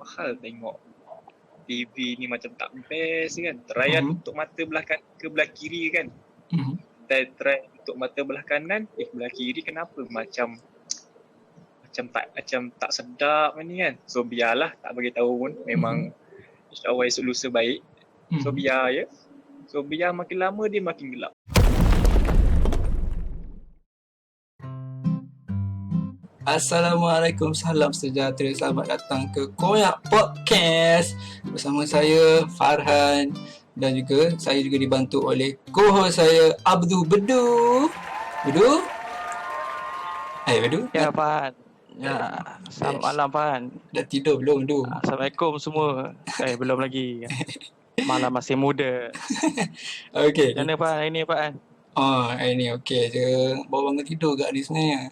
hal tengok TV ni macam tak best kan. Try untuk mata belah ke belah kiri kan. Dan try untuk mata belah kanan, belah kiri kenapa macam tak sedap ni kan. So biarlah, tak bagi tahu pun. Memang insya-Allah esok lusa baik. So biar je. So biar makin lama dia makin gelap. Assalamualaikum, salam sejahtera, selamat datang ke Koyak Podcast bersama saya Farhan dan juga saya juga dibantu oleh co-host saya Abdul Bedu. Bedu? Bedu? Ya, Farhan. Ya, selamat malam, Farhan. Dah tidur belum, Bedu? Assalamualaikum semua. Belum lagi. Malam masih muda. Okey. Macam mana, Farhan, hari ni, Farhan? Hari ni okey je. Baru bangun tidur kat ni sebenarnya.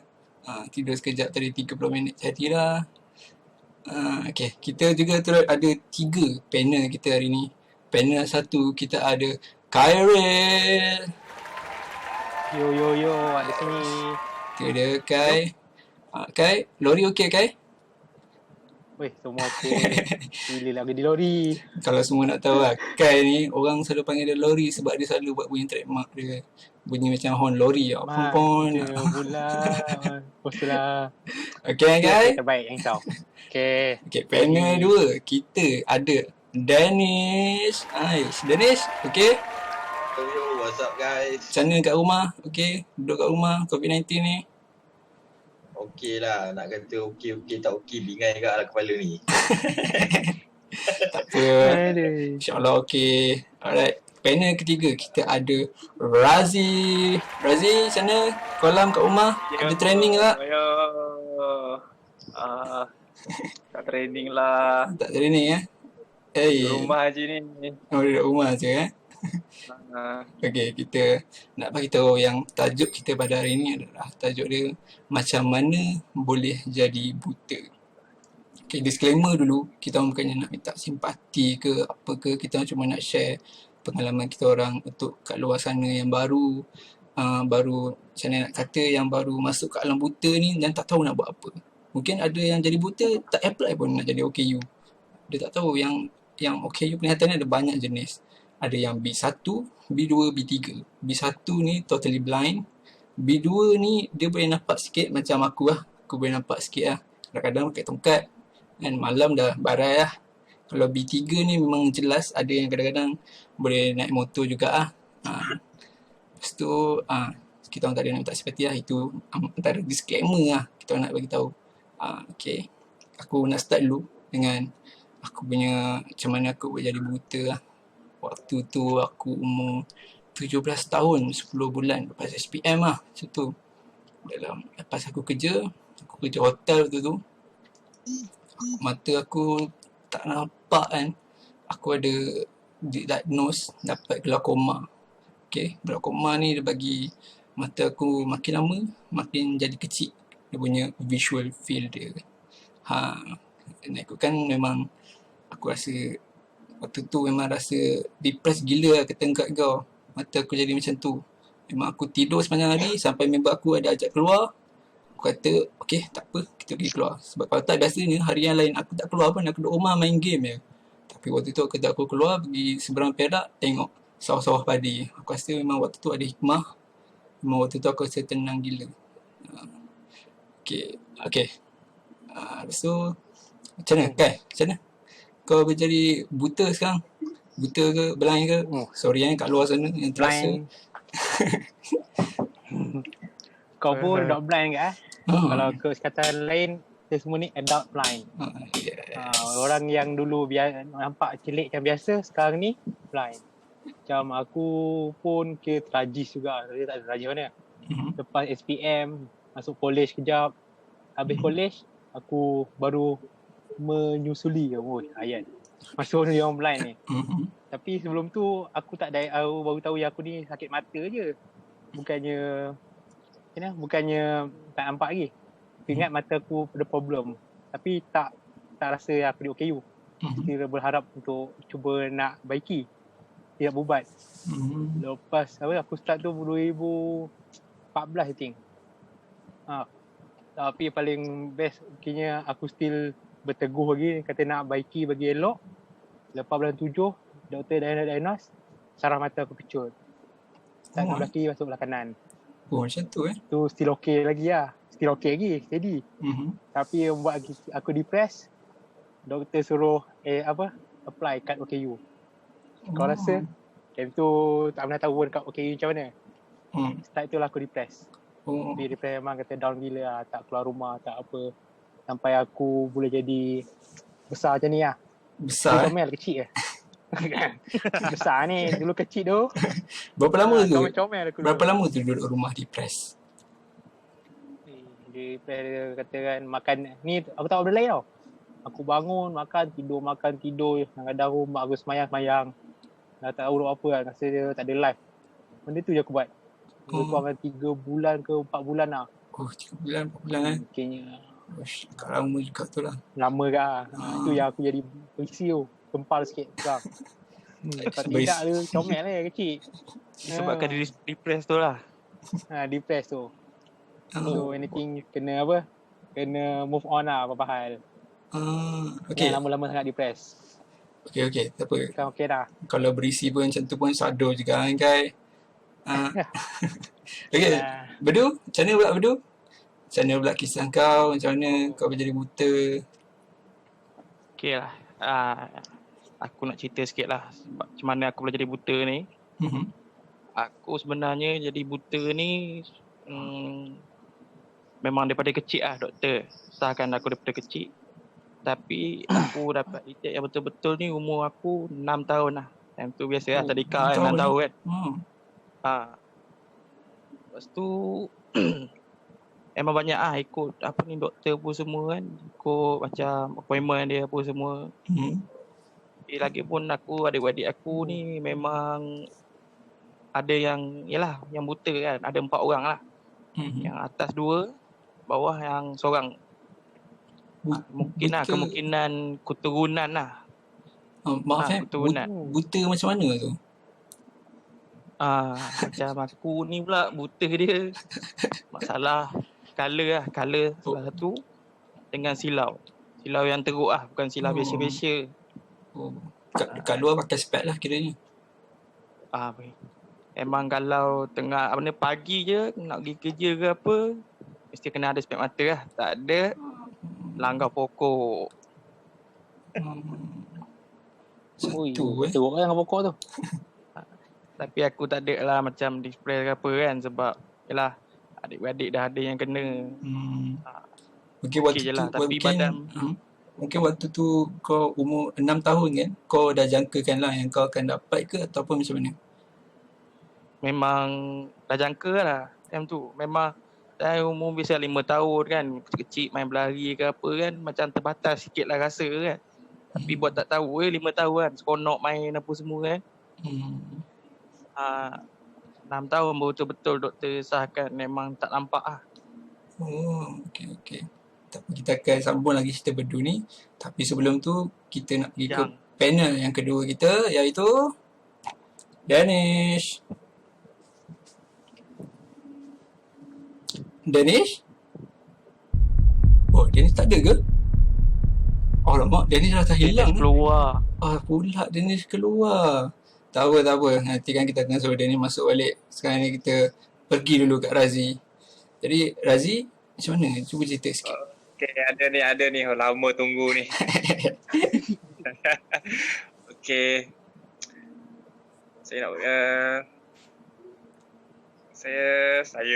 Tidur sekejap tadi 30 minit jadi lah. Okay, kita juga ada 3 panel kita hari ni. Panel 1 kita ada Khairil. Yo, ada sini. Itu dia Kai. Kai, lori okey Kai? Weh, semua okey. Bila lagi di lori. Kalau semua nak tahu lah, Kai ni orang selalu panggil dia lori sebab dia selalu buat bunyi trademark dia. Bunyi macam horn lori lah. Pon. Bulan. Poslah. Okay Kai? Terbaik yang kau. Okay, panel 2 kita ada Danish. Danish, okay? Yo, what's up guys? Macam mana kat rumah? Okay? Duduk kat rumah COVID-19 ni? Okey lah, nak kata okey tak okey, bingai kat lah kepala ni. Tak apa. InsyaAllah okey. Alright. Panel ketiga kita ada Razi. Razi, macam mana? Kolam kat rumah? Ada training tak? Tak training lah. Tak training Rumah je ni. Duduk rumah je Okay, kita nak bagi tahu yang tajuk kita pada hari ni adalah tajuk dia macam mana boleh jadi buta. Okay, disclaimer dulu, kita bukannya nak minta simpati ke apa ke, kita cuma nak share pengalaman kita orang untuk kat luar sana yang baru macam mana nak kata, yang baru masuk kat alam buta ni dan tak tahu nak buat apa. Mungkin ada yang jadi buta tak apply pun nak jadi OKU. Dia tak tahu yang OKU penglihatan ni ada banyak jenis. Ada yang B1, B2, B3. B1 ni totally blind. B2 ni dia boleh nampak sikit macam aku lah. Aku boleh nampak sikit lah. Kadang-kadang pakai tongkat. Dan malam dah barai lah. Kalau B3 ni memang jelas ada yang kadang-kadang boleh naik motor juga lah. Lepas tu, kita orang tak ada nak minta simpati lah. Itu antara disclaimer lah kita orang nak bagi tahu. Okay. Aku nak start dulu dengan aku punya macam mana aku boleh jadi buta lah. Waktu tu aku umur 17 tahun 10 bulan lepas SPM lah macam tu. Lepas aku kerja hotel tu mata aku tak nampak kan. Aku ada diagnose dapat glaukoma. Okay, glaukoma ni dia bagi mata aku makin lama makin jadi kecil. Dia punya visual field dia. Nak ikutkan memang aku rasa waktu tu memang rasa depressed gila lah kata kat kau. Mata aku jadi macam tu. Memang aku tidur sepanjang hari sampai member aku ada ajak keluar. Aku kata, okay tak apa, kita pergi keluar. Sebab kalau tak biasanya hari yang lain aku tak keluar pun, aku duduk rumah main game je. Tapi waktu tu aku keluar pergi seberang Perak tengok sawah-sawah padi. Aku rasa memang waktu tu ada hikmah. Memang waktu tu aku rasa tenang gila. Okay. Lepas tu macam mana Kai? Macam mana? Kau jadi buta sekarang? Buta ke? Blind ke? Sorry kat luar sana yang terasa. Kau pun dog blind ke? Kalau ke sekatan lain, kita semua ni adult blind. Orang yang dulu nampak celik macam biasa, sekarang ni blind. Macam aku pun kira tragis juga. Dia tak ada tragis mana. Lepas SPM, masuk college kejap. Habis college, aku baru menyusuli ayat masuk ni orang blind ni. Tapi sebelum tu aku baru tahu yang aku ni sakit mata je. Bukannya tak nampak lagi. Aku ingat mata aku ada problem. Tapi tak rasa aku di OKU. Kira berharap untuk cuba nak baiki. Tidak berubat. Lepas aku start tu 2014 I think. Tapi paling best okeynya aku still berteguh lagi, kata nak baiki bagi elok. Lepas bulan 7, doktor diagnose, saraf mata aku kecut. Tak belah kiri masuk belah kanan. Oh macam tu Tu still okay lagi lah. Still okay lagi, steady. Tapi yang buat aku depressed, doktor suruh apply kad OKU. Kau rasa time tu tak pernah tahu dekat OKU macam mana. Start tu lah aku depressed. Tapi depressed memang kata down gila lah. Tak keluar rumah, tak apa. Sampai aku boleh jadi besar macam ni lah. Besar comel kecil je. Besar ni, dulu kecil tu. Berapa lama tu? Comel aku Berapa lama tu duduk rumah depressed? Depressed dia kata kan makan ni aku tak boleh lain tau. Aku bangun, makan, tidur. Kadang-kadang mak aku semayang. Dah tak tahu apa kan. Rasa dia tak ada life. Benda tu je aku buat. Lebih kurang 3 bulan ke 4 bulan lah. 3 bulan, 4 bulan Kayaknya. Kat lama juga tu lah. Lama ke lah. Itu yang aku jadi polisi tu. Gempal sikit sekarang. Lepas tidak tu, comel lah kecil. Disebabkan dia depressed tu lah. Depressed tu. So anything kena apa? Kena move on lah apa-apa hal. Okay. Lama-lama sangat depressed. Okay, tak apa. Sekarang okay dah. Kalau berisi pun macam tu pun sadar juga kan Kai. Okay, Bedu, macam mana pula Bedu? Macam mana pula kisah kau? Macam mana kau jadi buta? Okay lah. Aku nak cerita sikit lah macam mana aku boleh jadi buta ni. Aku sebenarnya jadi buta ni memang daripada kecil lah doktor sahkan aku daripada kecil. Tapi aku dapat detect yang betul-betul ni umur aku 6 tahun lah. Time tu biasa lah tadika kan 6 tahun kan. Lepas tu memang banyak lah ikut apa ni doktor pun semua kan. Ikut macam appointment dia apa semua. Lagipun aku, adik-adik aku ni memang ada yang, yalah yang buta kan. Ada 4 orang lah. Yang atas 2, bawah yang seorang. Mungkin lah kemungkinan keturunan lah. Maaf buta macam mana tu? Macam aku ni pula buta dia masalah colour lah. Colour salah satu dengan silau. Silau yang teruk lah, bukan silau biasa-biasa. Kat luar pakai spek lah kiranya. Memang kalau tengah pagi je nak pergi kerja ke apa, mesti kena ada spek mata lah. Tak ada, langgar pokok. Teruk kan dengan pokok tu. Tapi aku tak ada lah macam display ke apa kan. Sebab yalah adik-adik dah ada yang kena. Mungkin waktu je tu lah. Tapi badan mungkin waktu tu kau umur 6 tahun kan, kau dah jangkakan lah yang kau akan dapat ke ataupun macam mana? Memang dah jangka lah time tu. Memang dah umur biasa 5 tahun kan, kecil main berlari ke apa kan, macam terbatas sikit lah rasa kan. Tapi buat tak tahu 5 tahun kan, seronok main apa semua kan. 6 tahun baru betul-betul doktor sahkan memang tak nampak lah. Okay. Kita akan sambung lagi cerita Bedu ni. Tapi sebelum tu kita nak pergi ke panel yang kedua kita, iaitu Danish. Oh, Danish tak ada ke? Alamak, Danish dah hilang. Danish keluar. Pula Danish keluar. Tak apa. Nanti kan kita akan suruh Danish masuk balik. Sekarang ni kita pergi dulu kat Razi. Jadi Razi, macam mana? Cuba cerita sikit. Okay, ada ni. Lama tunggu ni. Okay. Saya nak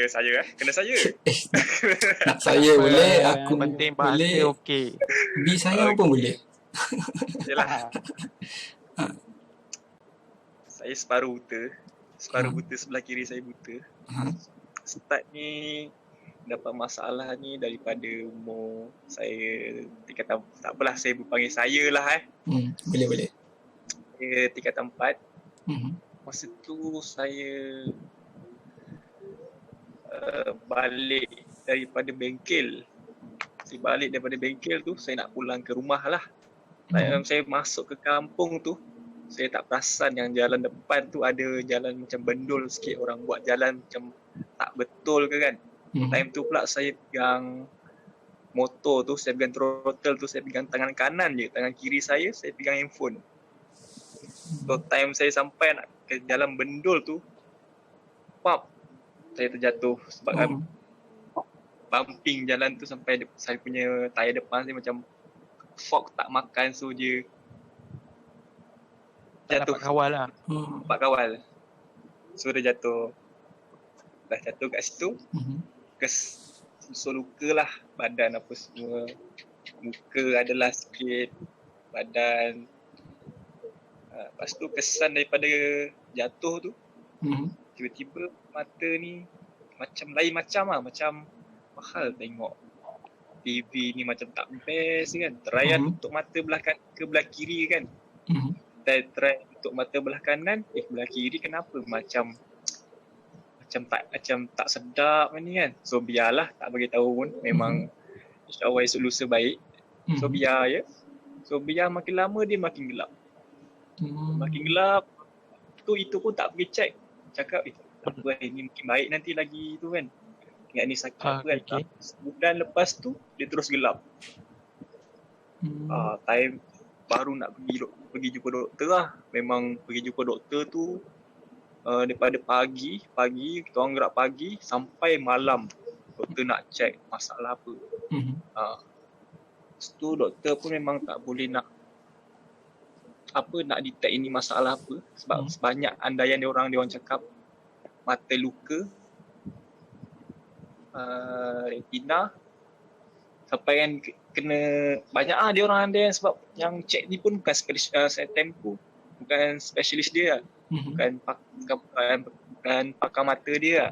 saya kena saya. Nak saya boleh, aku penting boleh. Okey. Bi saya pun boleh. Yalah. Saya separuh buta sebelah kiri saya buta. Start ni dapat masalah ni daripada umur saya tingkatan, tak apalah saya panggil saya lah Boleh. Saya tingkatan 4. Masa tu saya balik daripada bengkel. Saya balik daripada bengkel tu, saya nak pulang ke rumah lah. Saya masuk ke kampung tu, saya tak perasan yang jalan depan tu ada jalan macam bendul sikit, orang buat jalan macam tak betul ke kan. Time tu pula saya pegang motor tu, saya pegang throttle tu, saya pegang tangan kanan je. Tangan kiri saya pegang handphone. So time saya sampai nak ke jalan Bendul tu, pop, saya terjatuh sebab bumping jalan tu sampai saya punya tayar depan saya macam fork tak makan, so dia Tak jatuh. dapat kawal lah. Dapat kawal. So dia jatuh. Dah jatuh kat situ. Susul luka lah. Badan apa semua. Muka adalah sikit. Badan. Lepas tu kesan daripada jatuh tu. Tiba-tiba mata ni macam lain macam lah. Macam mahal tengok. TV ni macam tak best kan. Try tutup mata ke belah kiri kan. Try tutup mata belah kanan, belah kiri kenapa macam tak sedap ni kan. So biarlah, tak bagi tahu pun, memang insya-Allah esok lusa baik. So biar je. So biar makin lama dia makin gelap. Makin gelap. Itu pun tak pergi check. Cakap tak apa, ini mungkin baik nanti lagi tu kan. Ingat ni sakit apa kan. Sebulan lepas tu dia terus gelap. Time baru nak pergi jumpa doktor lah. Memang pergi jumpa doktor tu daripada pagi kita orang gerak pagi sampai malam doktor nak check masalah apa. Lepas tu doktor pun memang tak boleh nak detect ini masalah apa sebab sebanyak andaian dia orang cakap mata luka, retina, sampai kan kena banyak dia orang ada yang sebab yang check ni pun bukan bukan spesialis dia, bukan pakar mata dia.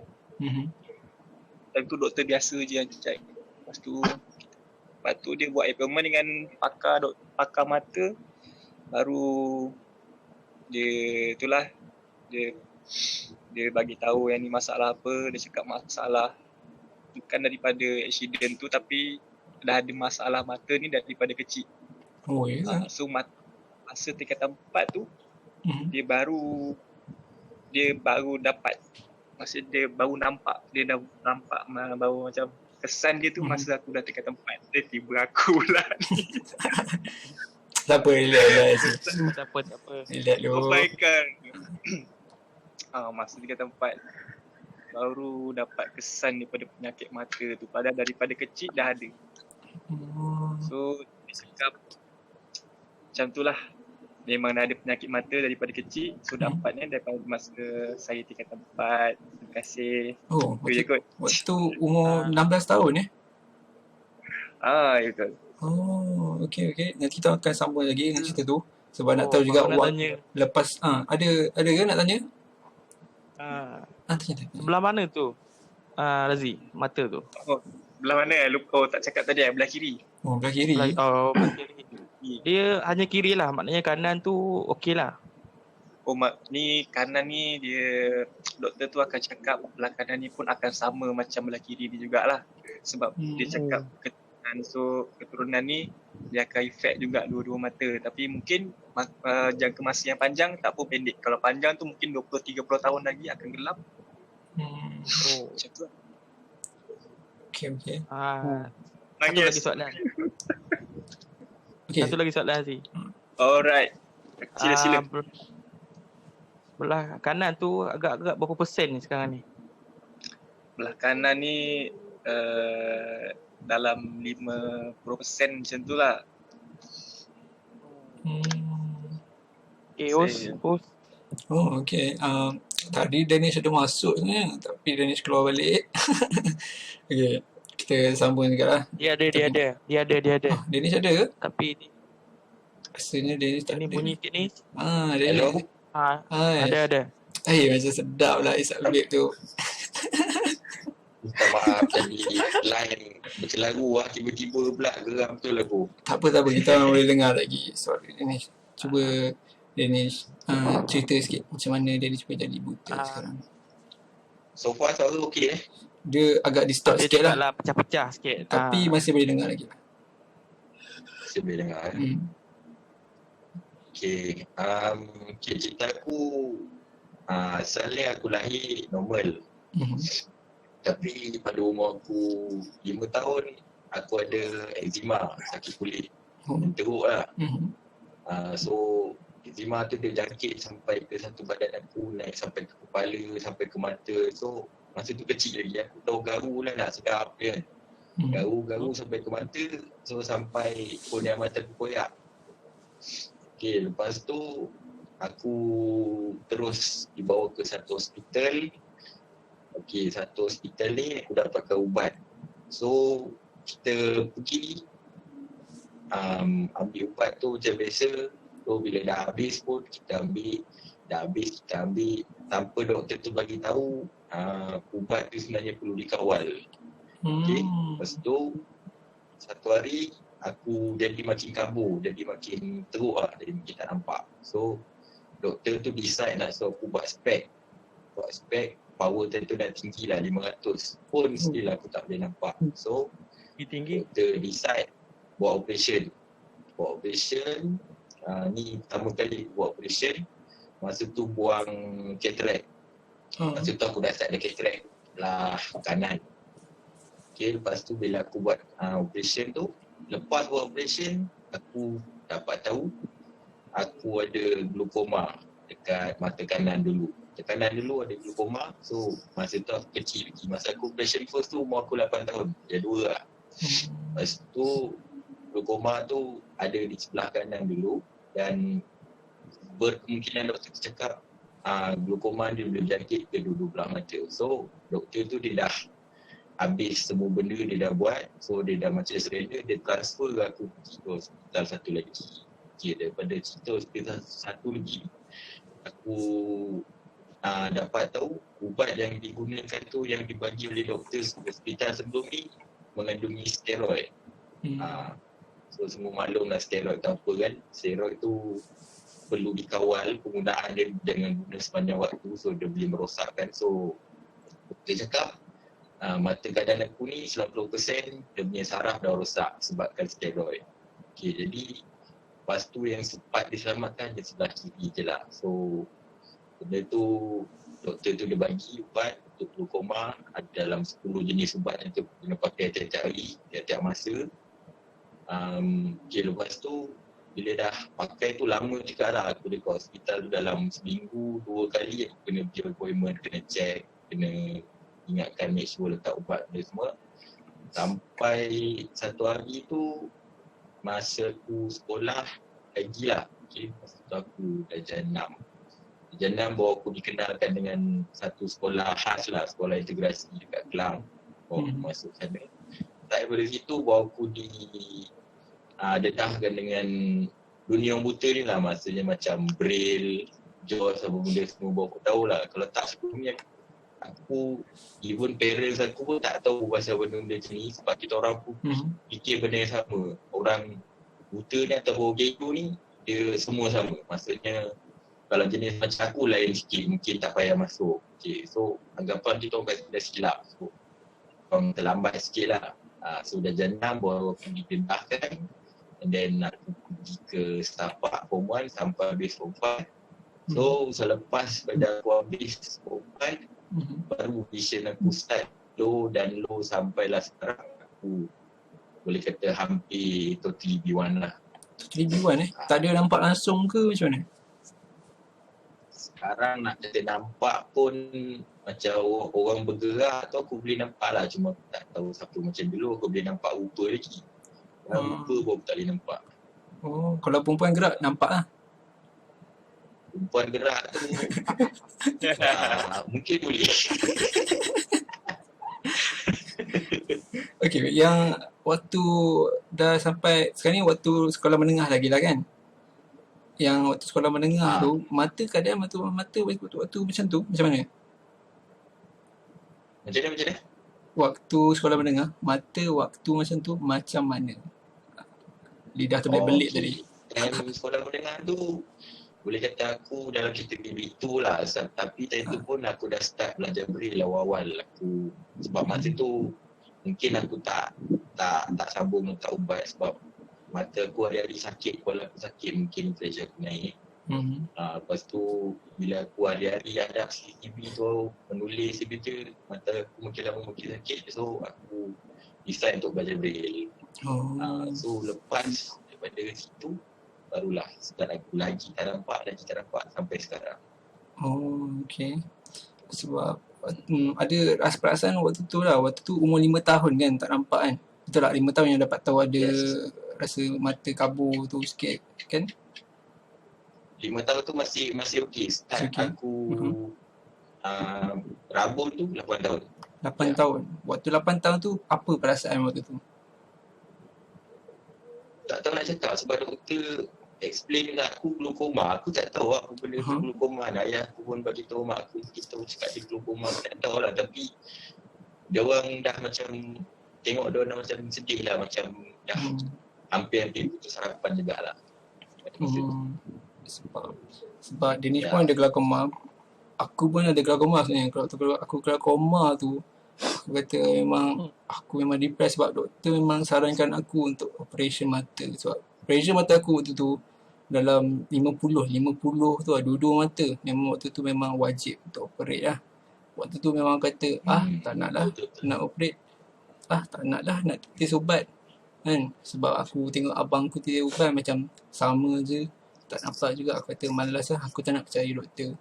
Time tu doktor biasa je yang check. Lepas tu dia buat appointment dengan pakar mata, baru dia bagi tahu yang ni masalah apa. Dia cakap masalah bukan daripada accident tu, tapi dah ada masalah mata ni daripada kecil. So masa tingkatan 4 tu dia baru dapat, masa dia baru nampak, baru macam kesan dia tu masa aku dah tingkatan 4. Dia tiba aku pula ni. Tak apa, relax. Tak apa. Relax dulu. Kebaikan. Masa tingkatan 4 baru dapat kesan daripada penyakit mata tu. Padahal daripada kecil dah ada. So dia cakap macam tu lah. Memang dah ada penyakit mata daripada kecil. So dapatnya daripada masa saya tingkatan 4. Terima kasih. Waktu umur 16 tahun ya betul. Okay. Nanti kita akan sambung lagi dengan cerita tu. Sebab nak tahu juga lepas ada ke nak tanya? Tanya. Sebelah mana tu? Razi, mata tu. Belah mana? Lupa tak cakap tadi, belah kiri. Belah kiri. Belah kiri. Dia hanya kiri lah, maknanya kanan tu okey lah. Ni kanan ni dia, doktor tu akan cakap belah kanan ni pun akan sama macam belah kiri ni jugalah. Sebab dia cakap keturunan ni dia akan efek juga dua-dua mata. Tapi mungkin jangka masa yang panjang tak pun pendek. Kalau panjang tu mungkin 20-30 tahun lagi akan gelap. Macam tu lah. Okay. Satu lagi soalan. Satu lagi soalan Aziz. Alright. Sila. Belah kanan tu agak-agak berapa persen ni sekarang ni? Belah kanan ni dalam 50% macam tu lah. Host. Okay. Tadi Danish ada masuk sebenarnya, tapi Danish keluar balik. Okay. Kita sambung juga lah. Dia ada. Danish ada ke? Tapi rasanya Danish tak ada. Ini bunyi sikit ni. Danish. Ada. Macam sedap lah Isap Bib tu. Minta maaf tadi line macam lagu lah, tiba-tiba pula geram betul lagu. Tak apa, kita orang boleh dengar lagi. Sorry Danish. Cuba Danish cerita sikit macam mana Danish boleh jadi buta sekarang. So far suara okey Dia agak distort sikit lah. Pecah-pecah sikit. Tapi masih boleh dengar lagi lah. Masih boleh dengar Okay. Cerita aku asalnya aku lahir normal. Tapi pada umur aku 5 tahun aku ada eczema, sakit kulit. Teruk lah. So eczema tu dia jangkit sampai ke satu badan aku, naik sampai ke kepala, sampai ke mata. So masa tu kecil lagi, aku tahu garu lah nak sedap dia kan. Garu sampai ke mata, so sampai kornea mata aku koyak. Okay, lepas tu aku terus dibawa ke satu hospital. Okay, satu hospital ni aku dapatkan ubat. So kita pergi ambil ubat tu macam biasa. So bila dah habis pun kita ambil, dah habis kita ambil tanpa doktor tu bagi tahu ubat tu sebenarnya perlu dikawal. Okay, lepas tu satu hari aku jadi makin kabur, jadi makin teruk lah, jadi makin tak nampak. So doktor tu decide nak suruh aku buat spek. Buat spek, power tu dah tinggi lah 500 pun still aku tak boleh nampak. So doktor decide buat operation. Buat operation, ni pertama kali buat operation. Masa tu buang cataract. Masa tu aku dah start ada cataract lah kanan. Okay, lepas tu bila aku buat operation tu, lepas buat operation, aku dapat tahu aku ada glaukoma dekat mata kanan dulu. Mata kanan dulu ada glaukoma. So masa tu aku kecil lagi. Masa aku operation first tu umur aku 8 tahun. Dia 2 lah. Lepas tu glaukoma tu ada di sebelah kanan dulu dan berkemungkinan doktor cakap glaukoma dia boleh jangkit ke dua-dua belah mata. So doktor tu dia dah habis semua benda dia dah buat. So dia dah macam surrender, dia transfer aku pergi ke hospital satu lagi. Okay, daripada cerita hospital satu lagi, aku dapat tahu ubat yang digunakan tu, yang dibagi oleh doktor hospital sebelum ni mengandungi steroid. So semua maklum lah steroid tu apa kan. Steroid tu perlu dikawal penggunaan dia dengan guna sepanjang waktu. So dia boleh merosakkan. So dia cakap mata kanan aku ni 90% dia punya saraf dah rosak sebabkan steroid. Okay, jadi lepas tu yang sempat diselamatkan dia sebelah kiri je lah. So benda tu doktor tu dia bagi ubat untuk glaukoma, ada dalam 10 jenis ubat yang tu kena pakai tiap-tiap hari, tiap-tiap masa. Okay, lepas tu bila dah pakai tu lama juga lah, aku dekat hospital tu dalam seminggu 2 kali aku kena pergi appointment, kena check, kena ingatkan make sure letak ubat dia semua. Sampai satu hari tu masa aku sekolah lagi lah. Okay, masa tu aku darjah 6. Darjah 6 baru aku dikenalkan dengan satu sekolah khas lah, sekolah integrasi dekat Kelang. Masuk sana. Tak daripada situ baru aku dedahkan dengan dunia orang buta ni lah. Maksudnya macam Braille, JAWS, apa benda semua baru aku tahulah. Kalau tak sebelumnya aku, even parents aku pun tak tahu pasal benda-benda macam ni. Sebab kita orang pun fikir benda yang sama. Orang buta ni atau orang gego ni, dia semua sama. Maksudnya kalau jenis macam aku lain sikit, mungkin tak payah masuk. Okay, so anggapan kita orang dah silap. So orang terlambat sikit lah. So dah jenam baru aku dipindahkan. And then aku pergi ke setapak form 1 sampai habis form 5. So selepas pada aku habis form 5, baru vision aku start low dan low sampailah sekarang aku boleh kata hampir totally B1 lah. Totally B1 tak ada nampak langsung ke macam mana? Sekarang nak kata nampak pun macam orang bergerak tu aku boleh nampak lah. Cuma aku tak tahu siapa macam dulu aku boleh nampak rupa lagi. Rupa pun tak boleh nampak. Kalau perempuan gerak nampak lah. Perempuan gerak tu mungkin boleh. Okay, yang waktu dah sampai sekarang ni waktu sekolah menengah lagi lah kan? Yang waktu sekolah menengah tu, mata keadaan mata waktu macam tu, macam mana? Macam mana? Waktu sekolah menengah, mata waktu macam tu macam mana? Lidah tu belit tadi. Time sekolah menengah tu, boleh kata aku dalam kategori tu lah. Tapi time tu pun aku dah start belajar Braille awal-awal. Aku, sebab masa tu mungkin aku tak sambung letak ubat sebab mata aku hari-hari sakit, kepala aku sakit, mungkin pressure aku naik. Lepas tu bila aku hari-hari hadap CCTV tu menulis begitu, mata aku makin lama makin sakit. So aku decide untuk belajar Braille. So lepas daripada situ barulah start aku lagi tak nampak sampai sekarang. Okay. Sebab ada rasa perasaan waktu tu umur 5 tahun kan tak nampak kan. Betul tak 5 tahun yang dapat tahu ada rasa mata kabur tu sikit kan? 5 tahun tu masih okey. Start aku rabun tu 8 tahun. 8 tahun. Waktu 8 tahun tu apa perasaan waktu tu? Tak tahu nak cakap sebab doktor explain dengan aku glaukoma. Aku tak tahu apa benda tu glaukoma. Ayah aku pun bagi tahu mak aku, kita cakap dia glaukoma, tak tahu lah. Tapi dia orang dah macam tengok dia orang dah macam sedih lah, macam dah hampir-hampir putus harapan jugalah. Sebab dia ni pun ada glaukoma. Aku pun ada glaukoma sebenarnya. Kalau aku glaukoma tu, aku kata aku memang depressed sebab doktor memang sarankan aku untuk operation mata. Sebab pressure mata aku waktu tu dalam 50 tu lah, dua-dua mata. Memang waktu tu memang wajib untuk operate lah. Waktu tu memang kata tak nak lah nak operate. Tak nak lah nak tes ubat kan. Sebab aku tengok abang aku tes ubat macam sama je, tak nampak juga. Aku kata malas lah, aku tak nak percaya doktor.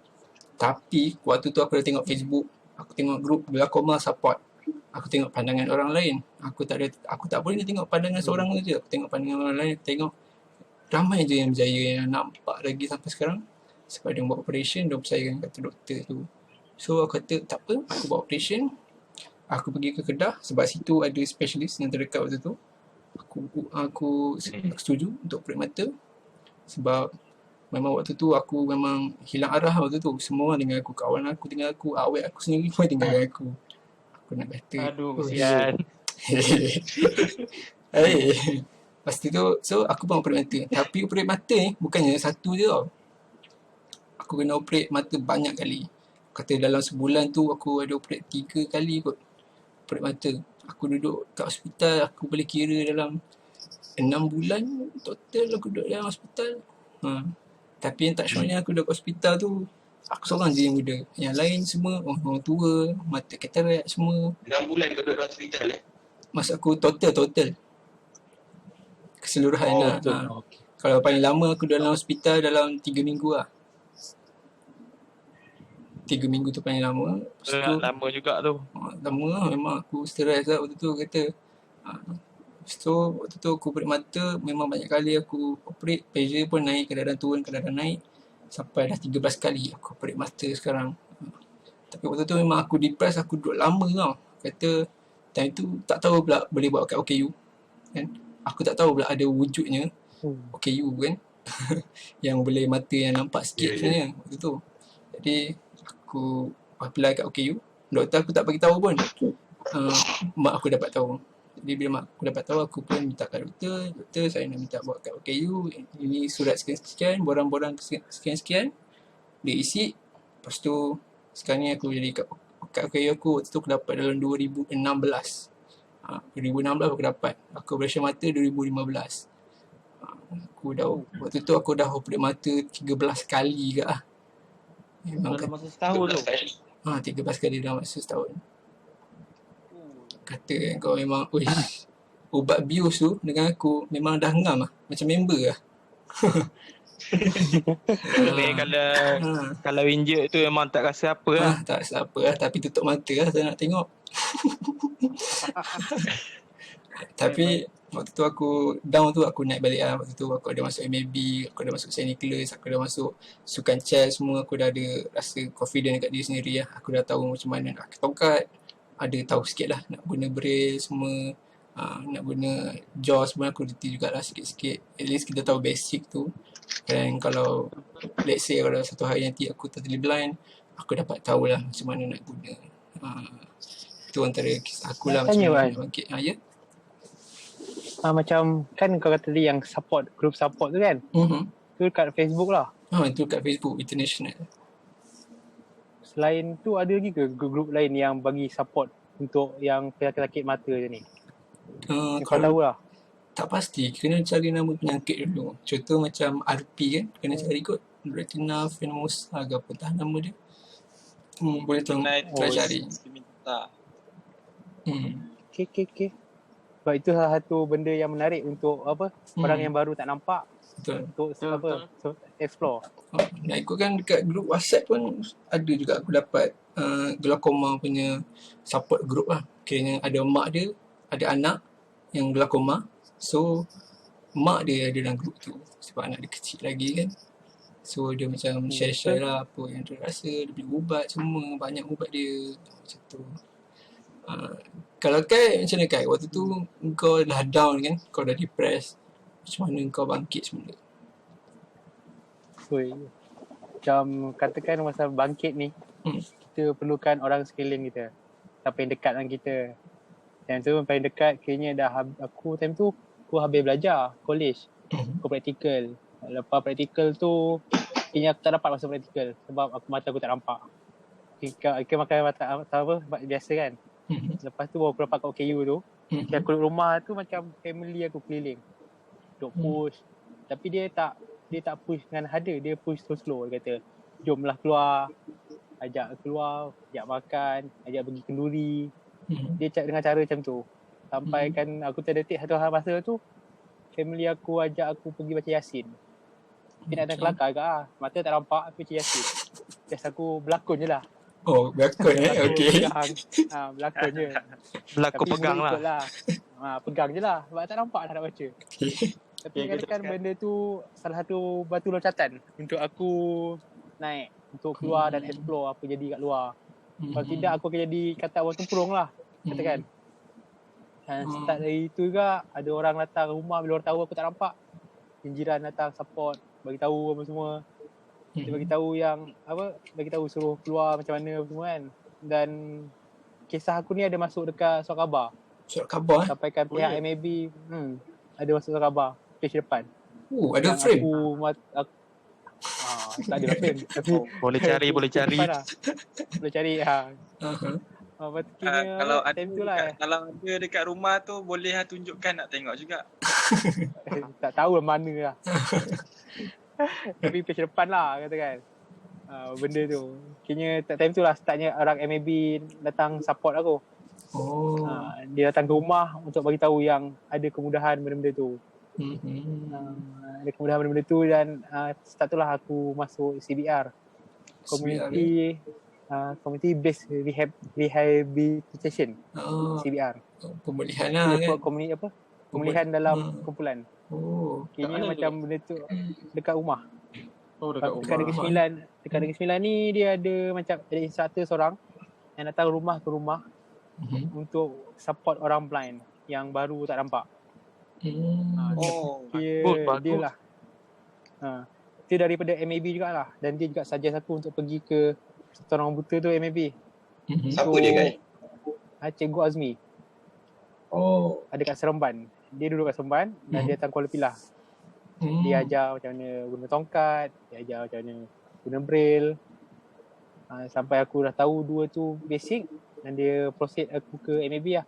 Tapi waktu tu aku dah tengok Facebook, aku tengok grup glaukoma support. Aku tengok pandangan orang lain. Aku tak boleh tengok pandangan seorang je. Aku tengok pandangan orang lain, aku tengok ramai je yang berjaya, yang nampak lagi sampai sekarang. Sebab dia buat operation, dia percayakan kata doktor tu. So aku kata tak apa, aku buat operation. Aku pergi ke Kedah sebab situ ada specialist yang terdekat waktu tu. Aku setuju untuk operate mata. Sebab memang waktu tu aku memang hilang arah waktu tu. Semua orang tinggal aku, kawan aku tinggal aku, awet aku sendiri pun tinggalkan aku. Aku nak kata kesian. Lepas tu so aku pun operate mata. Tapi operate mata ni bukannya satu je tau. Aku kena operate mata banyak kali. Kata dalam sebulan tu aku ada operate 3 kali kot operate mata. Aku duduk kat hospital, aku boleh kira dalam 6 bulan total aku duduk dalam hospital. Tapi yang tak syoknya aku duduk kat hospital tu, aku seorang je yang muda. Yang lain semua orang tua, mata katarak semua. 6 bulan kau duduk dalam hospital Masa aku total keseluruhan lah. Kalau paling lama aku duduk dalam hospital dalam 3 minggu lah. 3 minggu tu paling lama. Lama juga tu. Lama lah, memang aku stres lah waktu tu kata. So waktu tu aku operate mata, memang banyak kali aku operate, pressure pun naik, kadang-kadang turun, kadang-kadang naik. Sampai dah 13 kali aku operate mata sekarang. Tapi waktu tu memang aku depressed, aku duduk lama tau. Kata time tu tak tahu pula boleh buat kat OKU kan. Aku tak tahu pula ada wujudnya OKU kan. Yang boleh mata yang nampak sikit sebenarnya waktu tu. Jadi aku apply kat OKU. Doktor aku tak bagi tahu pun. Mak aku dapat tahu. Jadi bila mak aku dapat tahu, aku pun minta kat doktor saya nak minta buat kat OKU. Ini surat sekian-sekian, borang-borang sekian-sekian. Dia isi. Lepas tu sekarang ni aku jadi kat OKU aku waktu tu aku dapat dalam 2016. 2016 aku dapat. Aku operation mata 2015. Aku dah waktu tu aku dah operate mata 13 kali ke lah. Dalam masa setahun tu. 13 kali dalam masa setahun. Kata kau memang ubat bius tu dengan aku memang dah ngam lah. Macam member lah. Kalau injek tu memang tak rasa apa lah. Tak rasa apa lah. Tapi tutup mata lah saya nak tengok. Tapi waktu tu aku down tu aku naik balik lah. Waktu tu aku ada masuk MAB, aku ada masuk St. Nicholas, aku ada masuk sukan chess semua. Aku dah ada rasa confident dekat diri sendiri lah. Aku dah tahu macam mana nak tongkat. Ada tahu sikit lah nak guna braille semua. Nak guna jaw semua aku reti jugalah sikit-sikit. At least kita tahu basic tu. Dan kalau let's say kalau satu hari nanti aku totally blind, aku dapat tahu lah macam mana nak guna. Itu antara kisah aku lah macam mana nak bangkit. Ya? Macam kan kau kata tadi yang support, group support tu kan? Tu kat Facebook lah. Itu kat Facebook International. Selain tu ada lagi ke grup lain yang bagi support untuk yang penyakit mata je ni? Kau tahu lah. Tak pasti, kena cari nama penyakit dulu. Contoh macam RP kan, kena cari kot retina venosa ke apa dah nama dia. Boleh try cari. Minta. Okay. Sebab itu salah satu benda yang menarik untuk orang yang baru tak nampak. Betul. Untuk explore. Nak ikutkan dekat grup WhatsApp pun ada juga aku dapat glaukoma punya support group lah. Kiranya ada mak dia, ada anak yang glaukoma. So mak dia ada dalam grup tu sebab anak dia kecil lagi kan. So dia macam share-share lah apa yang dia rasa, dia beli ubat semua, banyak ubat dia macam tu. Kalau Kai macam mana Kai? Waktu tu kau dah down kan, kau dah depressed. Macam mana kau bangkit semula? Macam katakan masa bangkit ni, kita perlukan orang sekeliling kita, siapa yang dekat dengan kita. Time tu paling dekat kiranya aku time tu aku habis belajar college, aku praktikal. Lepas praktikal tu kiranya aku tak dapat masuk praktikal sebab mata aku tak nampak. Kita makan mata apa biasa kan. Lepas tu baru aku dapat kat OKU tu. Aku duduk rumah tu macam family aku keliling, duk push. Tapi dia tak push dengan harder, dia push slow. Dia kata, jomlah keluar, ajak keluar, ajak makan, ajak pergi kenduri. Dia dengan cara macam tu. Sampai kan aku terdetik satu hal masa tu, family aku ajak aku pergi baca Yasin. Tapi nak datang kelakar ke mata tak nampak, aku baca Yasin. Just aku berlakon je lah. Oh, berlakon okay. Berlakon je. Berlakon pegang lah. Pegang je lah, sebab tak nampak dah nak baca. Tapi kadang-kadang benda tu salah satu batu loncatan untuk aku naik, untuk keluar dan explore apa jadi kat luar. Kalau tidak aku akan jadi kata orang tempurung lah, katakan. Dan start dari itu juga ada orang datang rumah bila orang tahu aku tak nampak. Jiran datang support, bagi tahu apa semua. Dia bagi tahu bagi tahu suruh keluar macam mana semua kan. Dan kisah aku ni ada masuk dekat surat khabar. Surat khabar sampaikan pihak MAB ada masuk surat khabar page depan. Ada frame. Tak ada frame. Tapi boleh cari. Boleh cari kalau ada dekat rumah tu boleh tunjukkan, nak tengok juga. Tak tahu mana lah. Tapi page depan lah katakan. Benda tu. Kira time tu lah startnya orang MAB datang support aku. Dia datang ke rumah untuk bagi tahu yang ada kemudahan benda-benda tu. Ada kemudahan benda-benda tu dan start tu lah aku masuk CBR. Community based rehabilitation. CBR. Pemulihan lah kan. Pemulihan dalam kumpulan. Kini macam benda tu dekat rumah. Dekat Negeri Sembilan ni dia ada macam ada instructor seorang yang datang rumah ke rumah untuk support orang blind yang baru tak nampak. Dia lah. Dia daripada MAB jugalah, dan dia juga suggest aku untuk pergi ke orang buta tu MAB. Siapa dia kan? Cikgu Azmi. Ada kat Seremban. Dia duduk kat Seremban dan dia datang Kuala Pilah. Dia ajar macam mana guna tongkat, dia ajar macam mana guna braille. Sampai aku dah tahu dua tu basic dan dia proceed aku ke MAB lah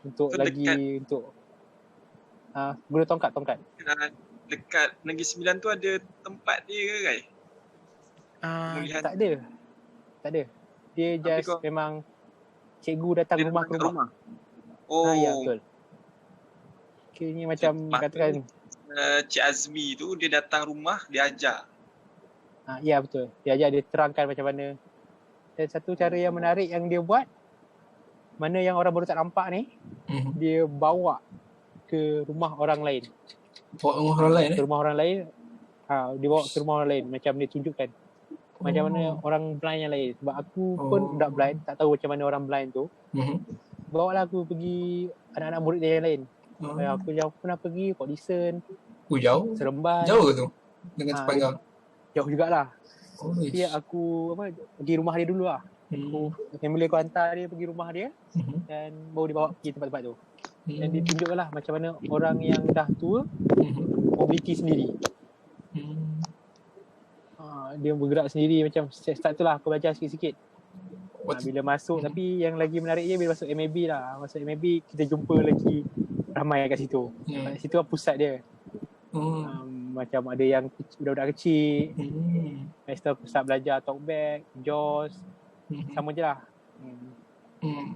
untuk so, untuk guna tongkat. Dekat Negeri Sembilan tu ada tempat dia ke Kai? Tak ada. Dia just memang cikgu datang rumah ke rumah. Ya betul. Kini macam katakan Cik Azmi tu dia datang rumah, dia ajar. Ya betul. Dia ajar, dia terangkan macam mana. Dan satu cara yang menarik yang dia buat, mana yang orang baru tak nampak ni, dia bawa ke rumah orang lain. Rumah orang lain? Ke rumah orang lain. Dia bawa ke rumah orang lain. Macam dia tunjukkan macam mana orang blind yang lain. Sebab aku pun budak blind, tak tahu macam mana orang blind tu. Bawa lah aku pergi anak-anak murid dia yang lain. Aku jauh pernah pergi Port Dickson. Jauh? Seremban. Jauh ke tu? Dengan Sepanggang? Jauh jugalah. Tapi aku pergi rumah dia dulu lah. Family aku hantar dia pergi rumah dia dan baru dia bawa pergi tempat-tempat tu. Dan dia tunjukkan lah macam mana orang yang dah tua mobility sendiri. Dia bergerak sendiri macam start tu lah aku belajar sikit-sikit. Bila masuk tapi yang lagi menariknya bila masuk MAB lah. Masuk MAB kita jumpa lagi ramai kat situ. Kat situ lah pusat dia. Macam ada yang budak-budak kecil. Lepas tu pusat belajar talkback, JAWS. Sama je lah.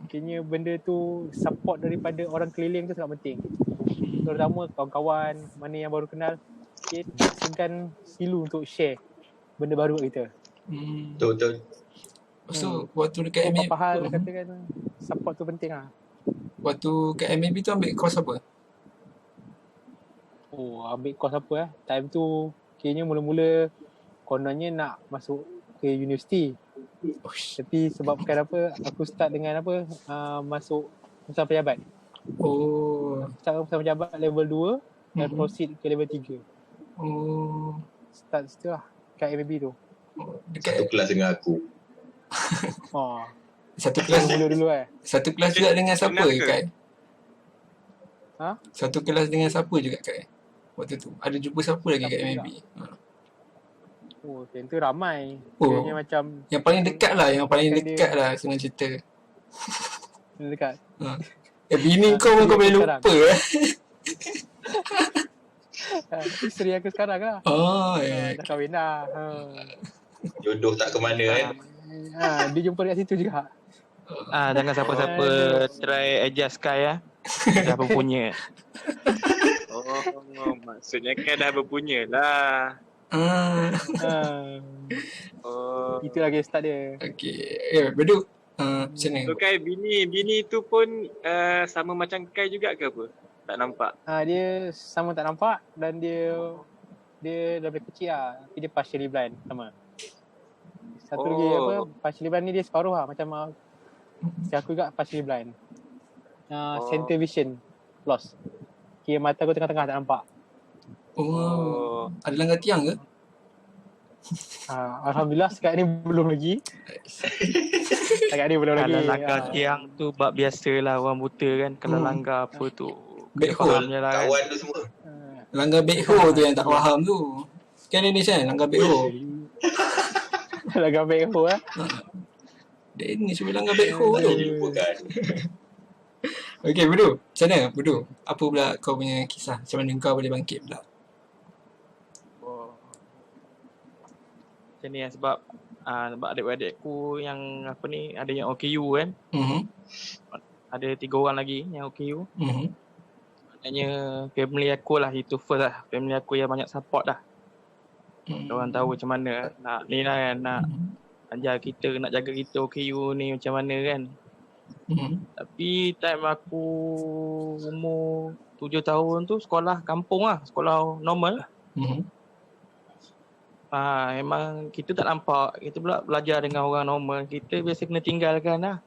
Kayaknya benda tu support daripada orang keliling tu sangat penting. Terutama kawan-kawan mana yang baru kenal, okay, tak segan silu untuk share benda baru kat kita. Betul. So waktu dekat Apa MAB hal katakan support tu penting lah. Waktu kat MAB tu ambil course apa? Ambil course apa time tu kayaknya mula-mula kononnya nak masuk ke universiti. Tapi sebabkan apa, aku start dengan apa, masuk usaha pejabat. Start usaha pejabat level 2 dan proceed ke level 3. Start situ lah kat MAB tu. Satu kelas dengan aku. Satu kelas dulu Satu kelas juga dengan siapa Kai? Satu kelas dengan siapa juga Kai? Waktu tu ada jumpa siapa lagi kat MAB? Yang tu ramai. Kayaknya macam yang paling dekat lah senang cerita. Dekat. Bini kau kau boleh lupa Isteri aku sekarang lah. Dah kahwin dah. Jodoh tak ke mana kan? Dia jumpa dekat situ juga. Jangan siapa-siapa try adjust Kai dah berpunya. Maksudnya kan dah berpunya lah. Itu lagi start dia. Okay. Beduk macam mana? So Kai, bini tu pun sama macam Kai juga ke apa? Tak nampak? Dia sama tak nampak dan dia daripada kecil lah. Tapi dia partially blind sama. Satu lagi apa, partially blind ni dia separuh lah. Macam aku juga partially blind. Center vision loss. Kira mata aku tengah-tengah tak nampak. Ada langgar tiang ke? Alhamdulillah sekarang ni belum lagi. Kalau langgar tiang tu bab biasalah orang buta kan. Kalau langgar apa tu backhoe lah kawan tu semua. Langgar backhoe tu yang tak faham tu. Kan Danish kan langgar backhoe. Langgar backhoe Danish cuba langgar backhoe tu. Okay Bedu, macam mana Bedu? Apa pula kau punya kisah? Macam mana kau boleh bangkit pula? Macam ni sebab adik-adik aku yang apa ni ada yang OKU kan. Ada 3 orang lagi yang OKU. Maknanya family aku lah itu first lah. Family aku yang banyak support dah. Orang tahu macam mana nak ni lah kan, nak ajar kita, nak jaga kita OKU ni macam mana kan. Tapi time aku umur 7 tahun tu sekolah kampung lah, sekolah normal. Memang kita tak nampak, kita pula belajar dengan orang normal, kita biasa kena tinggalkan lah.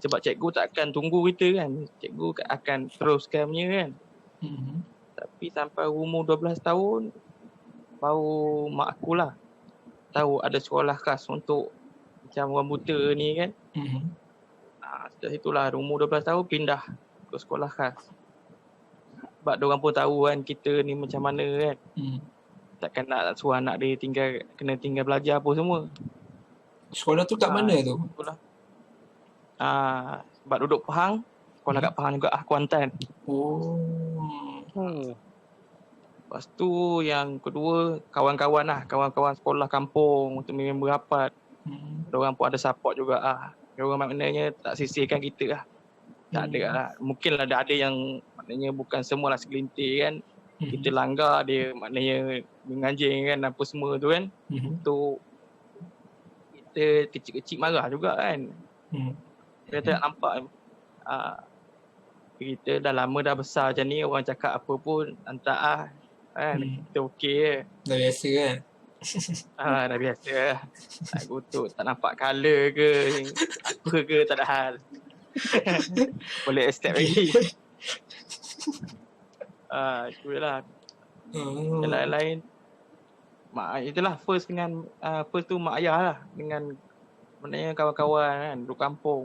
Sebab cikgu takkan tunggu kita kan, cikgu akan teruskan punya kan. Tapi sampai umur 12 tahun baru mak aku lah tahu ada sekolah khas untuk macam orang buta ni kan. Sejak situlah umur 12 tahun pindah ke sekolah khas. Sebab diorang pun tahu kan kita ni macam mana kan. Takkan nak suruh anak dia kena tinggal belajar apa semua. Sekolah tu kat mana tu? Sekolah. Sebab duduk Pahang, sekolah kat Pahang juga Kuantan. Lepas tu yang kedua kawan-kawan lah, kawan-kawan sekolah kampung untuk member rapat. Diorang pun ada support juga lah. Diorang maknanya tak sisihkan kita lah. Tak ada lah. Mungkin ada yang maknanya bukan semualah segelintir kan. Kita langgar dia maknanya menganjing kan apa semua tu kan. Tu kita kecil-kecil marah juga kan. Kita tak nampak kita dah lama dah besar macam ni, orang cakap apa pun hantar kan. Kita okey je. Dah biasa kan. Dah biasa lah. Tak kutuk, tak nampak colour ke apa ke, tak ada hal. Boleh accept lagi. Itu lah. Yang lain-lain itulah first dengan first tu mak ayah lah, dengan maknanya kawan-kawan kan duduk kampung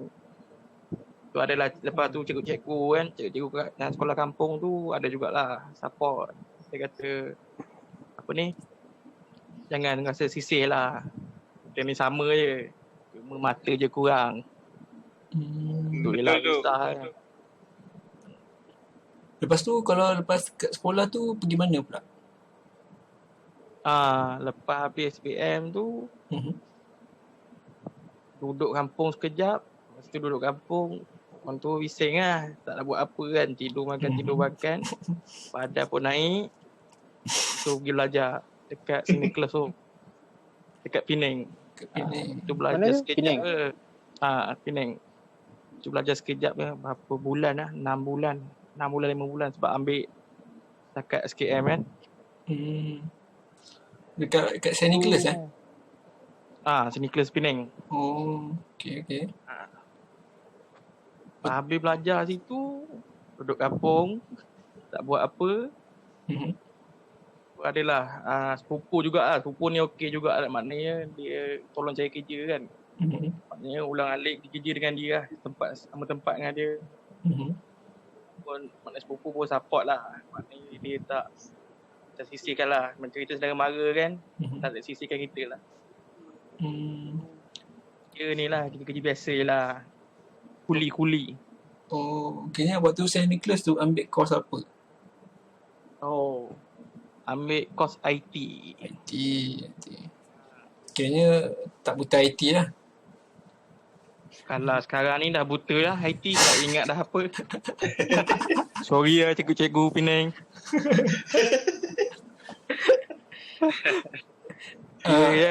tu adalah. Lepas tu cikgu-cikgu kan, cikgu-cikgu kat sekolah kampung tu ada jugalah support. Dia kata apa ni, jangan rasa sisih lah, kita ni sama je, cuma mata je kurang. Tu je lah susah kan. Lepas tu kalau lepas kat sekolah tu pergi mana pula? Lepas habis SPM tu duduk kampung sekejap, Lepas tu duduk kampung, orang tua bising lah. Tak nak buat apa kan. Tidur makan. Badan pun naik. So pergi belajar dekat sini kelas tu. Dekat Penang. Tu belajar Mana? sekejap Penang? ke. Penang. Tu belajar sekejap ke. Berapa bulan lah. 6 bulan 5 bulan. Sebab ambil setakat SKM kan. Dekat St. Nicholas St. Nicholas Penang. Oh, okay. Habis belajar situ, duduk kampung, tak buat apa. Adalah sepupu juga lah. Sepupu ni okey juga lah. Maknanya dia tolong cari kerja kan. Maknanya ulang alik kerja dengan dia lah. Sama tempat dengan dia. Maknanya sepupu pun support lah. Maknanya dia tak sisihkan lah. Macam kita sedang mara kan. Tak sisihkan kita lah. Kira ni lah, kerja biasa je lah. Kuli. Oh, kayaknya waktu St. Nicholas tu ambil course apa? Oh, ambil course IT. Kayaknya tak buta IT lah. Kalau sekarang ni dah buta lah IT, tak ingat dah apa. Sorry lah cikgu-cikgu Penang.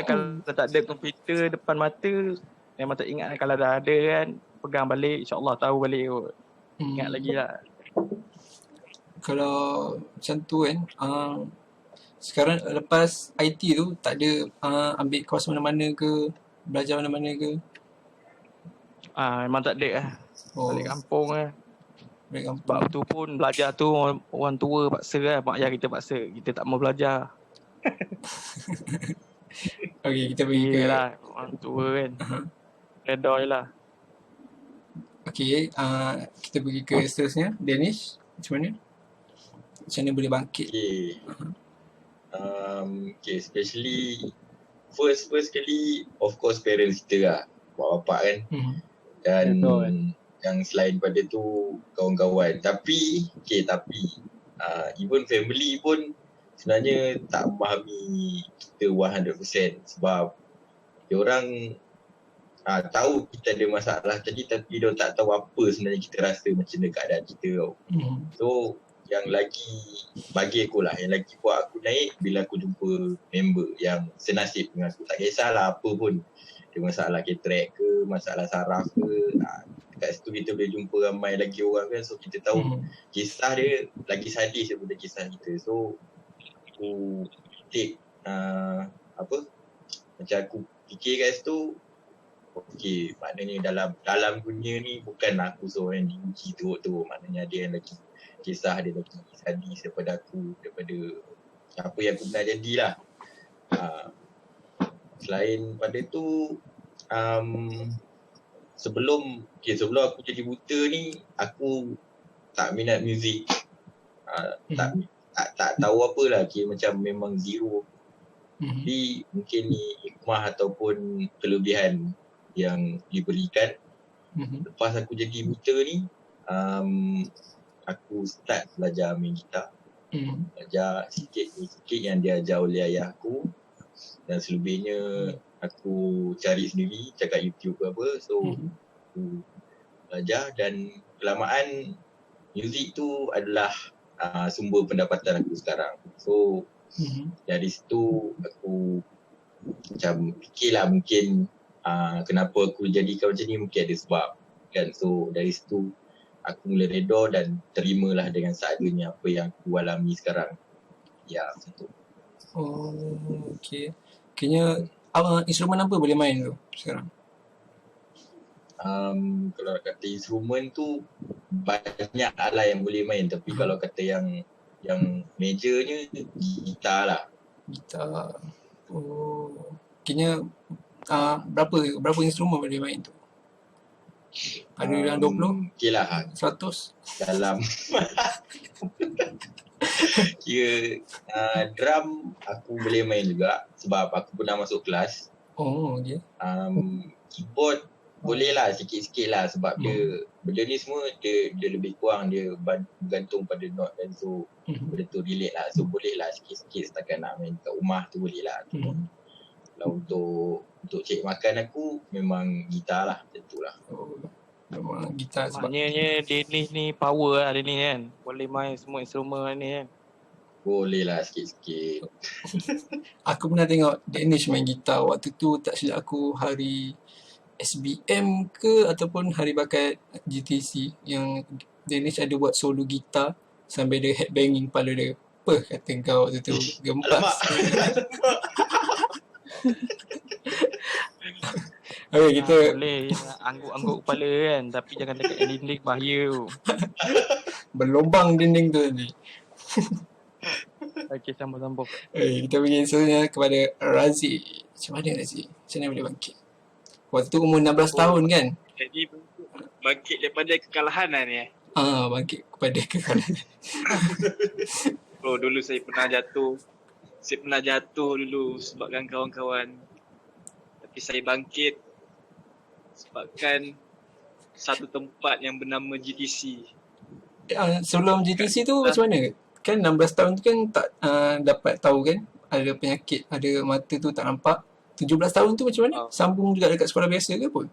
Kalau tak ada komputer depan mata, memang tak ingat. Kalau dah ada kan, pegang balik, insyaAllah tahu balik kot. Ingat lagi lah. Kalau macam tu kan, sekarang lepas IT tu tak ada ambil course mana-mana ke, belajar mana-mana ke? Memang tak ada lah. Balik kampung lah. Sebab tu pun belajar tu orang tua paksa lah. Mak ayah kita paksa. Kita tak mau belajar. Okay, kita pergi ke lah, orang tua kan. Reda je lah. Okay, kita pergi ke seterusnya. Danish, macam mana? Macam mana boleh bangkit? Okay, especially first kali, of course parents kita lah, mak bapak kan. Dan yang selain pada tu kawan-kawan. Tapi even family pun sebenarnya tak memahami kita 100% sebab diorang tahu kita ada masalah tadi, tapi diorang tak tahu apa sebenarnya kita rasa macam mana keadaan kita tau. So yang lagi bagi aku lah, yang lagi buat aku naik bila aku jumpa member yang senasib dengan aku. Tak kisahlah apa pun, dia masalah cataract ke, masalah saraf ke, kat situ kita boleh jumpa ramai lagi orang kan. So kita tahu kisah dia lagi sadis daripada kisah kita. So aku take macam aku fikir kat situ, okay, maknanya dalam dunia ni bukan aku seorang yang diuji teruk-teruk. Maknanya ada yang lagi kisah dia lagi sadis daripada aku, daripada apa yang aku pernah jadilah. Selain pada tu, sebelum aku jadi buta ni, aku tak minat muzik. Tak tahu apalah, macam memang zero. Jadi mungkin ni hikmah ataupun kelebihan yang diberikan. Lepas aku jadi buta ni, aku start belajar main gitar. Belajar sikit yang diajar oleh ayah aku. Dan selebihnya aku cari sendiri, cakap YouTube ke apa. So aku belajar dan kelamaan muzik tu adalah sumber pendapatan aku sekarang. So dari situ aku macam fikirlah mungkin kenapa aku jadikan macam ni, mungkin ada sebab kan. So dari situ aku mula reda dan terimalah dengan seadanya apa yang aku alami sekarang. Ya, macam tu. Oh, okay. Kayaknya instrumen apa boleh main tu sekarang? Kalau kata instrumen tu banyak lah yang boleh main, tapi kalau kata yang majornya gitar lah. Gitar. Oh, kayaknya berapa instrumen boleh main tu? Ada yang 20? Okay lah, 100? dalam kira drum aku boleh main juga sebab aku pernah masuk kelas. Oh, okay. Keyboard boleh lah sikit-sikit lah sebab dia benda ni semua dia lebih kurang dia bergantung pada note dan so benda tu relate lah. So boleh lah sikit-sikit setakat nak main kat rumah tu boleh lah. Kalau untuk cek makan aku memang gitar lah, tentulah. Memang gitar sebab Maknanya Dennis ni power lah Dennis kan. Boleh main semua instrumen ni kan. Boleh lah sikit-sikit. aku pernah tengok Danish main gitar waktu tu, tak silap aku hari SBM ke ataupun hari bakat GTC yang Danish ada buat solo gitar sambil dia headbanging kepala dia. Apa kata kau waktu tu? Gempas. Okay, kita boleh angguk-angguk kepala kan, tapi jangan dekat dinding, bahaya tu. berlubang dinding tu tadi. Okey, sambung. Kita pergi seterusnya kepada Razi. Macam mana Razi? Macam mana boleh bangkit? Waktu tu umur 16 tahun kan? Jadi bangkit daripada kekalahan lah ni. Bangkit kepada kekalahan. Dulu saya pernah jatuh dulu sebabkan kawan-kawan. Tapi saya bangkit sebabkan satu tempat yang bernama GTC. Sebelum GTC tu macam mana? Kan 16 tahun tu kan tak dapat tahu kan ada penyakit, ada mata tu tak nampak. 17 tahun tu macam mana? Sambung juga dekat sekolah biasa ke pun?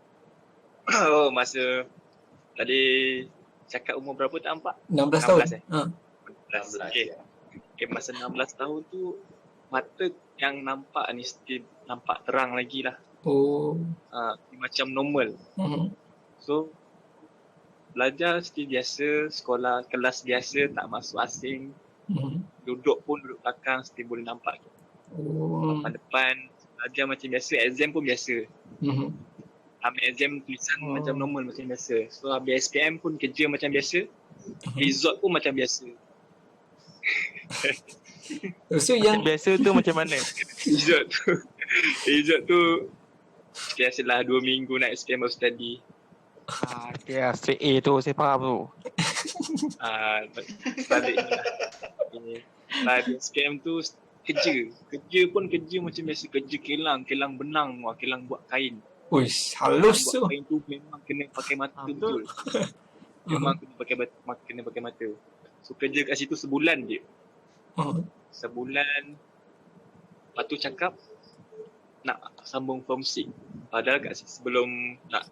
Masa tadi cakap umur berapa tak nampak? 16 tahun. 16. Okay, masa 16 tahun tu mata yang nampak ni still nampak terang lagi lah. Macam normal. So belajar seperti biasa, sekolah kelas biasa, tak masuk asing. Duduk belakang still boleh nampak. Depan belajar macam biasa, exam pun biasa. Ambil exam tulisan macam normal macam biasa. So habis SPM pun kerja macam biasa. Result pun macam biasa. So yang biasa tu macam mana? Result tu biasalah 2 minggu nak SPM of study. Okay, straight A tu saya faham tu. Sebaliknya lah. Di SPM tu kerja pun kerja macam biasa, kerja kilang benang, kilang buat kain. Uish, halus tu. Kain tu memang kena pakai mata betul. Memang kena pakai mata. So kerja kat situ sebulan je. Sebulan. Lepas tu cakap nak sambung form 6. Padahal kat sebelum nak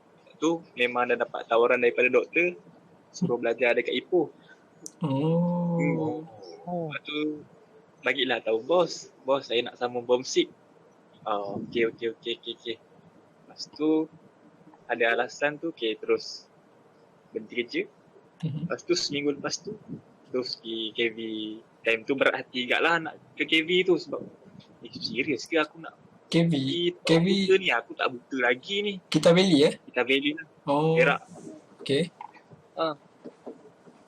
tu memang dah dapat tawaran daripada doktor suruh belajar dekat Ipoh. Lepas tu bagilah tahu bos saya nak sambung form 6. Okey. Lepas tu ada alasan tu, terus berhenti kerja. Lepas tu seminggu lepas tu terus pergi KV. Time tu berat hati juga lah nak ke KV tu sebab serius ke aku nak KV ni, aku tak buta lagi ni. Kita Valley Kita Valley lah. Perak. Okay.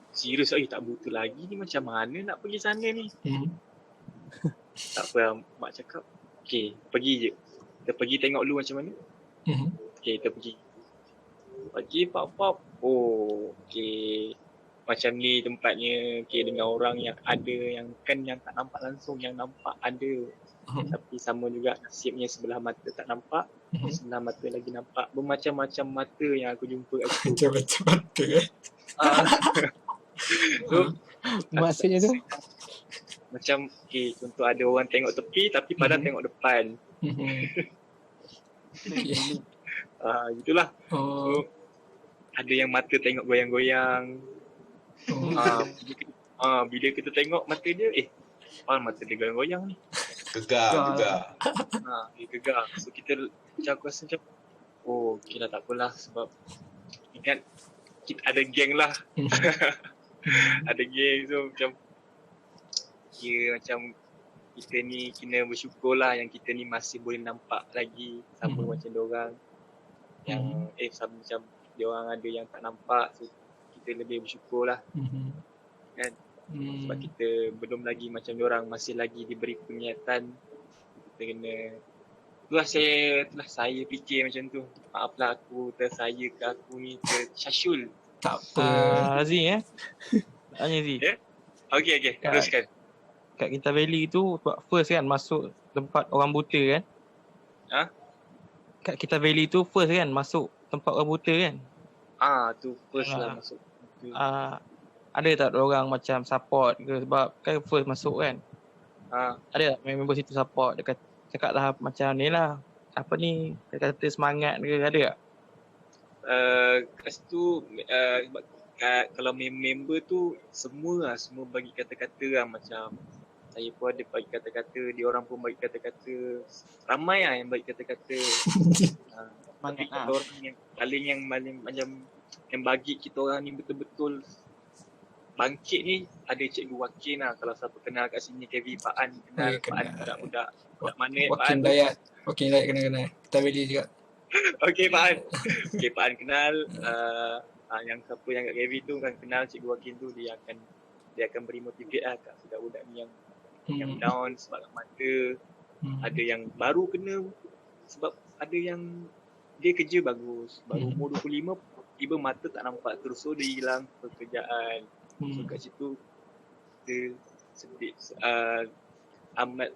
Serius lagi tak buta lagi ni, macam mana nak pergi sana ni? Tak apa, mak cakap pergi je. Kita pergi tengok dulu macam mana. Kita pergi pop. Macam ni tempatnya. Dengan orang yang ada, yang kan yang tak nampak langsung, yang nampak ada. Tapi sama juga nasibnya, sebelah mata tak nampak, sebelah mata lagi nampak. Bermacam-macam mata yang aku jumpa kat situ. Macam-macam mata So maksudnya tu macam contoh ada orang tengok tepi tapi padahal tengok depan. Itulah. So, ada yang mata tengok goyang-goyang. Bila kita tengok mata dia, mata dia goyang-goyang ni. Gegar juga. Gegar. So kita macam aku rasa macam lah, tak apalah sebab ingat kita ada geng lah. Ada geng, so macam macam kita ni kena bersyukur lah yang kita ni masih boleh nampak lagi sama macam diorang yang sama macam diorang ada yang tak nampak, so kita lebih bersyukur lah. Kan? Sebab kita belum lagi macam diorang, masih lagi diberi penglihatan. Kita kena itulah saya fikir macam tu. Maaflah aku tersaya ke aku ni tersyasyul. Tak apa. Razi tanya Razi. Okay, teruskan. Kat Kita Valley tu first kan masuk tempat orang buta kan? Kat Kita Valley tu first kan masuk tempat orang buta kan? Tu first lah masuk. Ada tak orang macam support ke, sebab kan first masuk kan? Ada tak member situ support dekat cakap lah macam ni lah. Apa ni, kata semangat ke ada tak? Kat situ kalau member tu semua bagi kata-kata lah, macam saya pun ada bagi kata-kata, dia orang pun bagi kata-kata, ramai lah yang bagi kata-kata. Tapi kita orang yang paling macam yang bagi kita orang ni betul-betul bangkit ni ada Cikgu Wakin lah. Kalau siapa kenal kat sini, Kevin Pak An kenal. Pak An budak mana Pak An? Wakin Dayat kenal. Kita beli juga. Okey Pak An. Okey Pak An kenal. Yang siapa yang kat Kevin tu kan kenal Cikgu Wakin tu, dia akan beri motivate lah kat budak-budak ni yang down sebab mata. Ada yang baru kena sebab ada yang dia kerja bagus, baru umur 25 tiba mata tak nampak terus, so dia hilang pekerjaan. So kat situ dia sedih, amat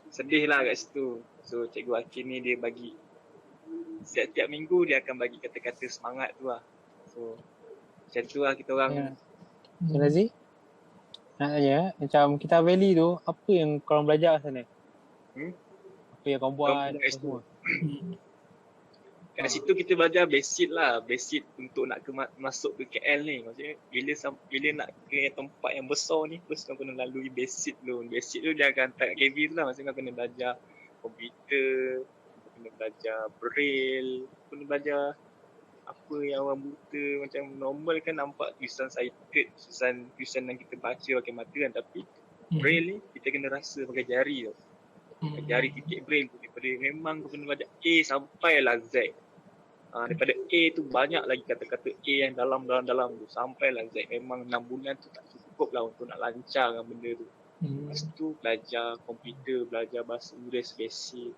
sedih lah kat situ. So Cikgu Hakim ni dia bagi setiap minggu dia akan bagi kata-kata semangat tu lah. So macam tu lah kita orang. Cik Razi, nak tanya, macam Kita Valley tu, apa yang korang belajar kat sana? Apa yang korang buat semua? Kat situ kita belajar basic untuk nak masuk ke KL ni. Maksudnya bila nak ke tempat yang besar ni, first kau kena lalui basic dulu. Basic tu dia akan hantar kat KV tu lah. Maksudnya kau kena belajar komputer, kau kena belajar braille, kau kena belajar apa yang orang buta. Macam normal kan nampak tulisan sighted, tulisan yang kita baca pakai mata kan, tapi braille ni kita kena rasa pakai jari tau. Jari titik braille tu daripada memang kau kena belajar A sampai lah Z. Daripada A tu banyak lagi kata-kata A yang dalam tu sampai lah Z. Memang 6 bulan tu tak cukup lah untuk nak lancar dengan benda tu. Lepas tu belajar komputer, belajar bahasa Inggeris basic,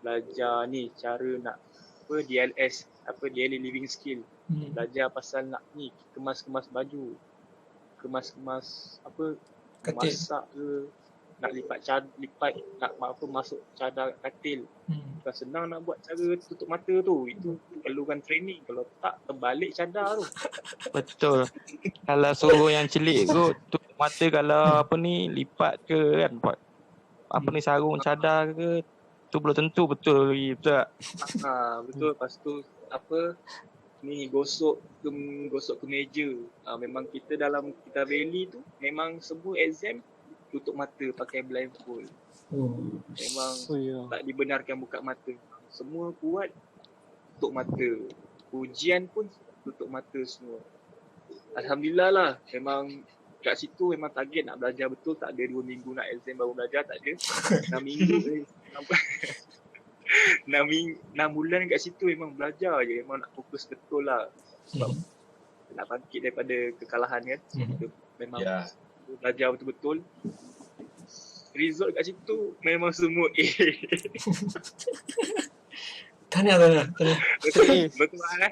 belajar ni cara nak DLS, daily living skill. Belajar pasal nak ni kemas-kemas baju, kemas-kemas masak ke, nak nak masuk cadar katil. Bukan senang nak buat cara tutup mata tu. Itu perlukan training. Kalau tak, terbalik cadar tu. Betul. Kalau suruh yang celik kot, tutup mata kalau lipat ke kan, buat sarung cadar ke, tu belum tentu betul tak? Betul. Lepas tu gosok ke meja. Memang kita dalam Kita Valley tu memang semua exam tutup mata pakai blindfold. Memang tak dibenarkan buka mata. Semua buat tutup mata. Ujian pun tutup mata semua. Alhamdulillah lah. Memang kat situ memang target nak belajar betul. Tak ada 2 minggu nak exam baru belajar. Tak ada. 6 minggu 6 bulan kat situ memang belajar je. Memang nak fokus betul lah. Sebab nak bangkit daripada kekalahan kan. Kita memang belajar betul-betul. Result kat situ memang semua A. Tanya. Betul lah.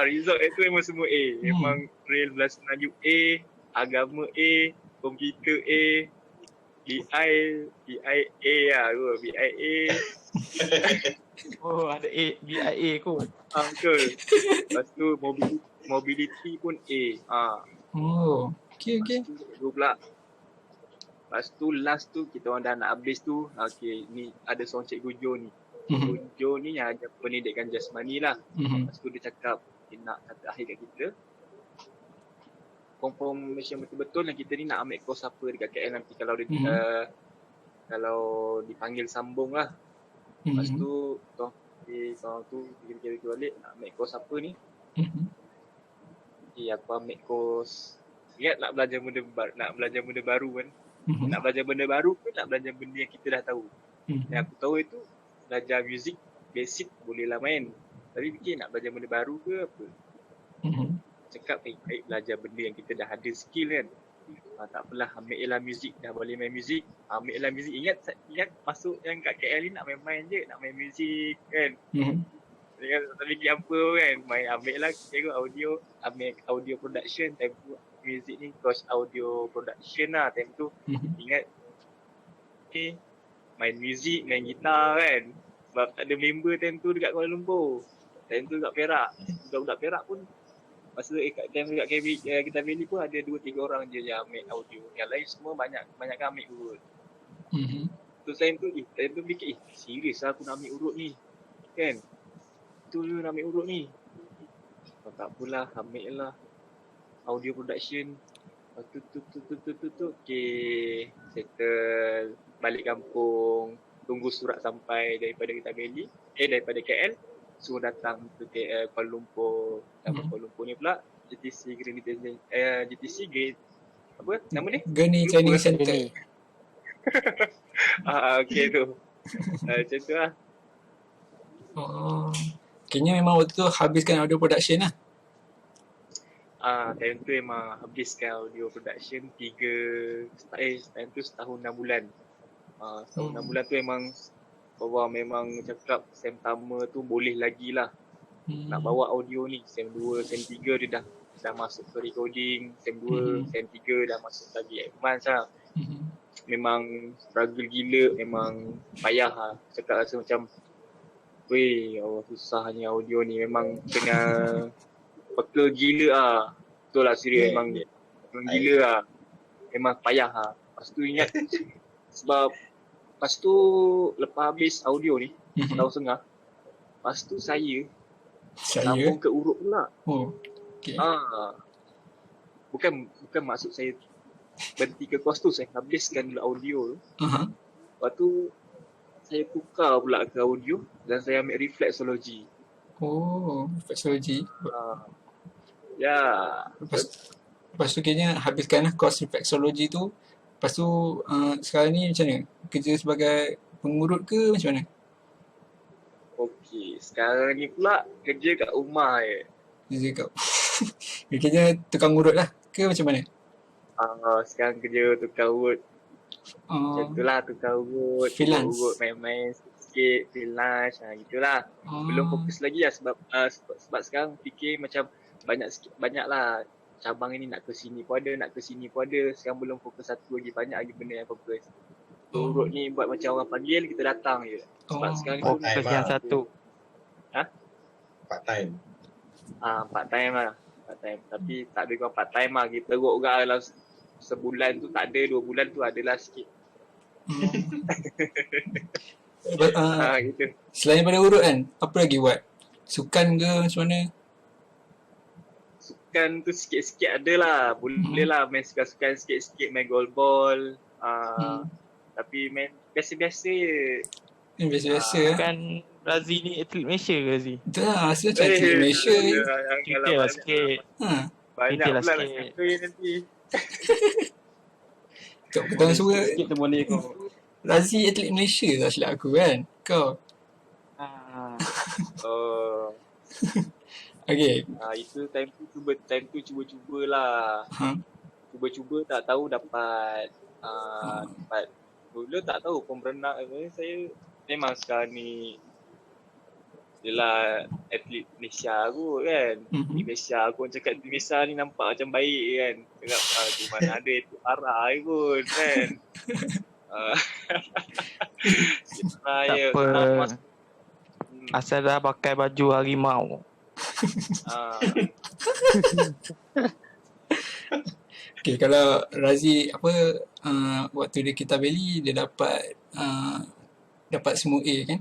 Result itu memang semua A. Memang real bahasa Melayu A, agama A, komputer A, BI A lah. BI A. Oh, ada A, BIA kot. Betul. Lepas tu mobility pun A. Okay. Lepas tu last tu kita orang dah nak habis tu. Okay, ni ada seorang Cikgu Jo ni. Cikgu Jo ni yang ajar pendidikan jasmani lah. Lepas tu dia cakap dia nak kata akhir kat kita. Confirmation betul-betul yang kita ni nak ambil course apa dekat KL nanti kalau dia kalau dipanggil sambung lah. Lepas tu tahun tu fikir-fikir balik nak ambil course apa ni. Aku ambil course, ingat nak belajar benda baru kan. Nak belajar benda baru ke nak belajar benda yang kita dah tahu. Yang aku tahu itu belajar muzik basic boleh lah main. Tapi fikir nak belajar benda baru ke apa. Cakap baik belajar benda yang kita dah ada skill kan. Tak apalah, ambil je lah muzik, dah boleh main muzik, ambil je lah muzik. Ingat masuk yang kat KL ni nak main-main je, nak main muzik kan. Tak fikir apa kan, ambil lah cikgu audio, ambil audio production. Time tu muzik ni course audio production lah time tu. Ingat main muzik, main gitar kan. Sebab tak ada member time tu dekat Kuala Lumpur. Time tu dekat Perak, budak-budak Perak pun Masa kat kita Valley pun ada 2-3 orang je yang ambil audio. Yang lain semua banyak ambil urut. Tu time tu fikir, serius lah aku nak ambil urut ni. Kan? Tu nak ambil urut ni. Tak apalah, ambil lah. Audio production. Okay. Settle. Balik kampung. Tunggu surat sampai daripada kita Valley. Daripada KL. Suruh datang ke Kuala Lumpur. Kuala Lumpur ni pula GTC Green GTC Green apa nama ni? Gurney Training Center. Okay tu. Macam tu lah. Kayaknya memang waktu tu habiskan audio production lah. Time tu memang habiskan audio production time tu setahun 6 bulan. Setahun 6 bulan tu memang cakap sem pertama tu boleh lagi lah nak bawa audio ni. Sem 2, sem 3 dia dah masuk ke recording. Sem 2, sem 3 dah masuk lagi advance lah. Memang struggle gila, memang payah lah. Cakap rasa macam weh, susahnya audio ni. Memang kena peka gila lah. Betul lah, serius memang gila lah. Memang payah lah. Lepas tu ingat sebab lepas tu lepas habis audio ni setahun setengah, lepas tu saya sambung ke urut pula. Okay. Bukan maksud saya berhenti ke kos tu, saya habiskan dulu audio tu. Lepas tu saya tukar pula ke audio dan saya ambil reflexology. Reflexology. Ya. Lepas tu kayaknya habiskanlah kos reflexology tu. Lepas tu sekarang ni macam mana? Kerja sebagai pengurut ke macam mana? Okey, sekarang ni pula kerja kat rumah je. Kayaknya tukang urut lah ke macam mana? Sekarang kerja tukang urut. Macam tu lah, tukang urut. Freelance. Urut main-main sikit, freelance, gitulah. Belum fokus lagi lah sebab sekarang fikir macam banyak lah. Cabang ini nak ke sini pun ada, nak ke sini pun ada. Sekarang belum fokus satu lagi, banyak lagi benda yang fokus. Urut ni buat macam orang panggil, kita datang je. Sebab sekarang ni fokus yang satu. Part time. Part time lah. Tapi tak ada kau part time lah. Kita teruk dalam sebulan tu tak ada, 2 bulan tu adalah sikit. Gitu. Selain daripada urut kan, apa lagi buat? Sukan ke macam mana? Sukan tu sikit-sikit ada lah. Boleh lah main sukan-sukan sikit-sikit, main golball. Tapi main biasa-biasa je. Biasa-biasa Kan Razi ni atlet Malaysia ke Razi? Dah, rasa macam atlet Malaysia. Cerita lah sikit. Banyak Cerita lah pula sikit. nak cerita nanti. Kau petang surat Sikit tu boleh kau. Razi atlet Malaysia tak silap aku kan? Kau. Okay. Itu time tu cuba-cubalah. Cuba-cuba tak tahu dapat mula tak tahu pun berenang. Saya memang sekarang ni yelah atlet Malaysia aku kan. Di Malaysia aku cakap di Malaysia ni nampak macam baik kan. Cakap di mana ada itu arah pun kan. Tak apa. Asal dah pakai baju harimau. Okay, kalau Razi waktu dia Kita Valley dia dapat semua A kan,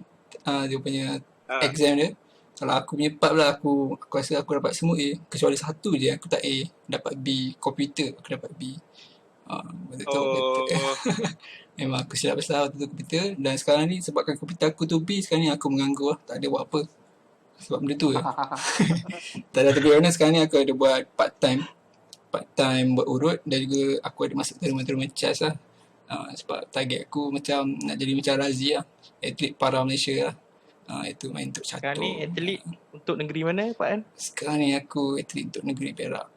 dia punya exam dia. Kalau aku punya part pula, aku rasa aku dapat semua A kecuali satu je aku tak A, dapat B. Komputer aku dapat B. Betul. Memang aku silap besar waktu tu komputer. Dan sekarang ni sebabkan komputer aku tu B, sekarang ni aku menganggur lah, tak ada buat apa sebab benda tu je. Tak ada, tapi honest sekarang ni aku ada buat part time buat urut, dan juga aku ada masuk tournament chess lah. Sebab target aku macam nak jadi macam Razi lah, atlet para Malaysia lah. Itu main untuk catur. Sekarang ni atlet untuk negeri mana Pak An? Sekarang ni aku atlet untuk negeri Perak.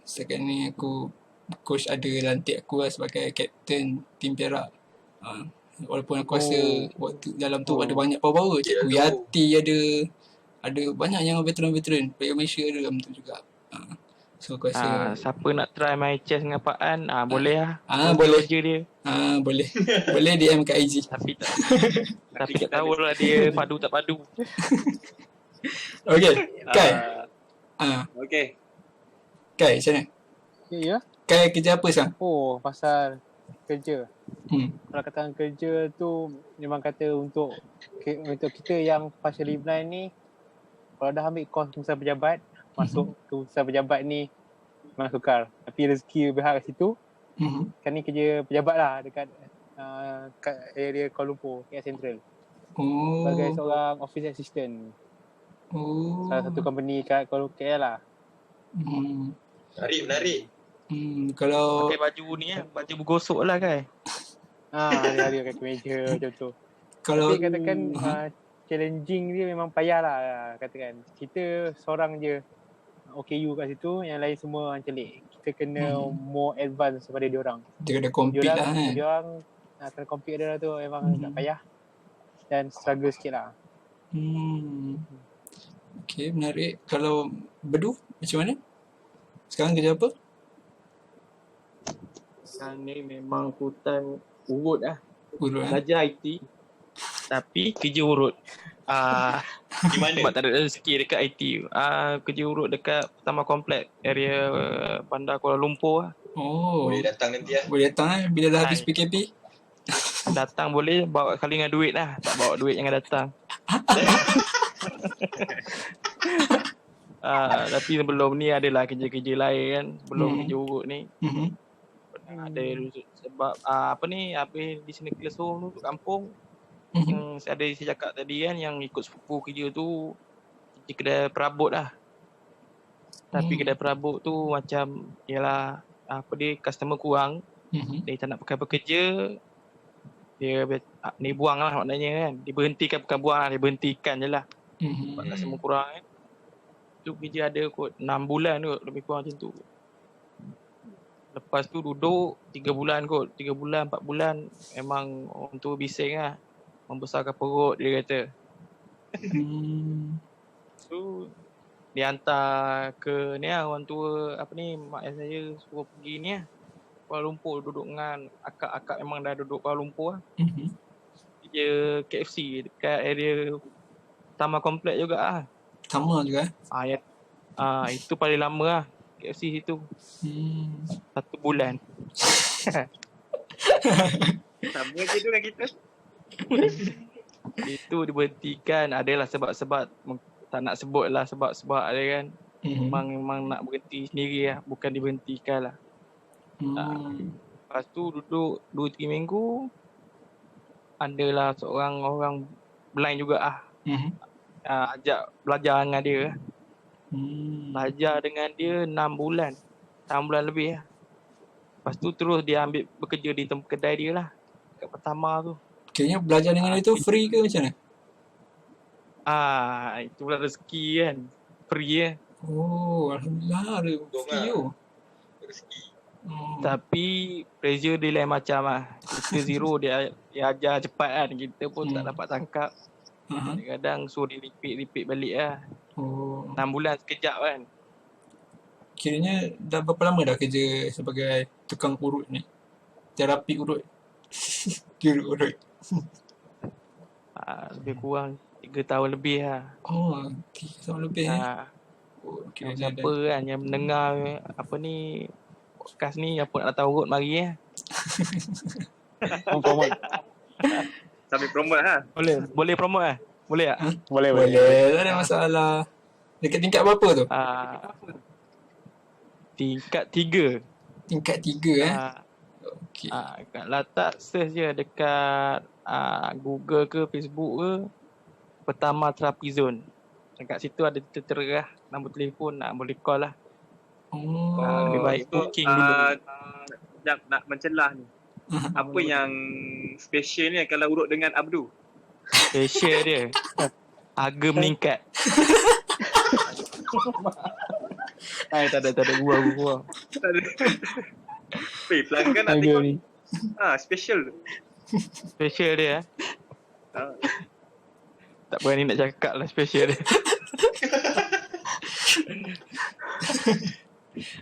Sekarang ni aku coach ada lantik aku lah sebagai captain tim Perak. Walaupun aku rasa waktu dalam tu ada banyak power-power. Cikgu Yati ada banyak yang veteran-veteran. Player Malaysia ada dalam tu juga. So aku rasa siapa nak try main chess dengan Pak An, boleh lah. Boleh. Kerja dia. Boleh. Boleh DM kat IG. Tapi tak tahu lah dia padu tak padu. Okay, Kai. Okey. Kai, macam mana? Ya. Kai kerja apa sekarang? Oh, pasal kerja. Kalau katakan kerja tu memang kata untuk kita yang partially blind ni, kalau dah ambil course urusan pejabat, masuk ke urusan pejabat ni memang sukar. Tapi rezeki berhak kat situ. Kan ni kerja pejabat lah dekat kat area Kuala Lumpur, KL Central. Sebagai seorang office assistant. Salah satu company kat Kuala Lumpur KL lah. Menarik. Kalau pakai baju ni baju bergosok lah kan. Hari-hari pakai kemeja macam tu. Kalau tapi katakan challenging dia memang payah lah katakan. Kita seorang je OKU kat situ, yang lain semua orang celik. Kita kena more advance daripada diorang. Dia kena compete lah kan. Diorang kena compete dia tu memang tak payah dan struggle sikit lah. Okay, menarik. Kalau Bedu macam mana? Sekarang kerja apa? Sekarang ni memang full-time urut lah. Belajar IT. Tapi kerja urut. Di mana? Sebab tak ada rezeki dekat IT. Kerja urut dekat Pertama Komplek, area Bandar Kuala Lumpur lah. Boleh datang nanti lah. Boleh datang lah bila dah habis PKP. Datang boleh, bawa kali dengan duit lah. Tak bawa duit jangan datang. Tapi sebelum ni adalah kerja-kerja lain kan. Sebelum kerja urut ni. Ada sebab habis di sini kelas home tu kampung. Saya cakap tadi kan, yang ikut sepupu kerja tu kerja kedai perabot lah. Tapi kedai perabot tu macam ialah customer kurang. Dia tak nak pakai pekerja. Dia ni buang lah maknanya kan. Dia berhentikan, bukan buang lah, dia berhentikan je lah. Sebab customer kurang kan. Tu kerja ada kot 6 bulan kot, lebih kurang macam tu. Lepas tu duduk 3 bulan kot, 3 bulan, 4 bulan. Memang orang tu bising lah. Membesarkan perut dia kata. Tu dia hantar ke ni lah, orang tua mak ayah saya suruh pergi ni lah, Kuala Lumpur, duduk dengan akak-akak memang dah duduk Kuala Lumpur lah. Kerja KFC dekat area Taman Komplek juga lah. Sama juga itu paling lama lah KFC situ. 1 bulan. Sama je tu dengan kita. Itu diberhentikan. Adalah sebab-sebab, tak nak sebut lah sebab-sebab dia kan. Memang nak berhenti sendiri lah, bukan diberhentikan lah. Lepas tu duduk 2-3 minggu, adalah seorang orang blind juga lah. Ajak belajar dengan dia. Belajar dengan dia 6 bulan. 6 bulan lebih lah. Lepas tu terus dia ambil bekerja di tempat kedai dia lah, kat Pertama tu. Kayaknya belajar dengan dia tu free ke macam mana? Itu pula rezeki kan. Free ya. Alhamdulillah ada free tu. Rezeki. Tapi pressure dia lain macam lah. Kita zero, dia ajar cepat kan. Kita pun tak dapat tangkap. Kadang-kadang suruh dia repeat balik lah. 6 bulan sekejap kan. Kiranya dah berapa lama dah kerja sebagai tukang urut ni? Terapi urut. Juru urut. Lebih kurang 3 tahun lebih lah. 3 tahun lebih Siapa kan yang mendengar podcast ni, apa nak datang urut mari Promote. Sambil promote lah. Boleh promote lah? Boleh tak? Boleh. Tak ada masalah. Dekat tingkat berapa tu? Tingkat 3. Tingkat 3 Okay. Kat Latak search je dekat Google ke Facebook ke, Pertama Terapi Zone. Dekat situ ada tertera lah nombor telefon, boleh call lah. Lebih baik booking dulu. Nak mencelah ni. Apa yang special ni kalau urut dengan Abdu? Special dia harga meningkat. Tak ada buang. Tak ada. Pelanggan nak tengok ni. Special. Special dia tak berani nak cakap lah special dia.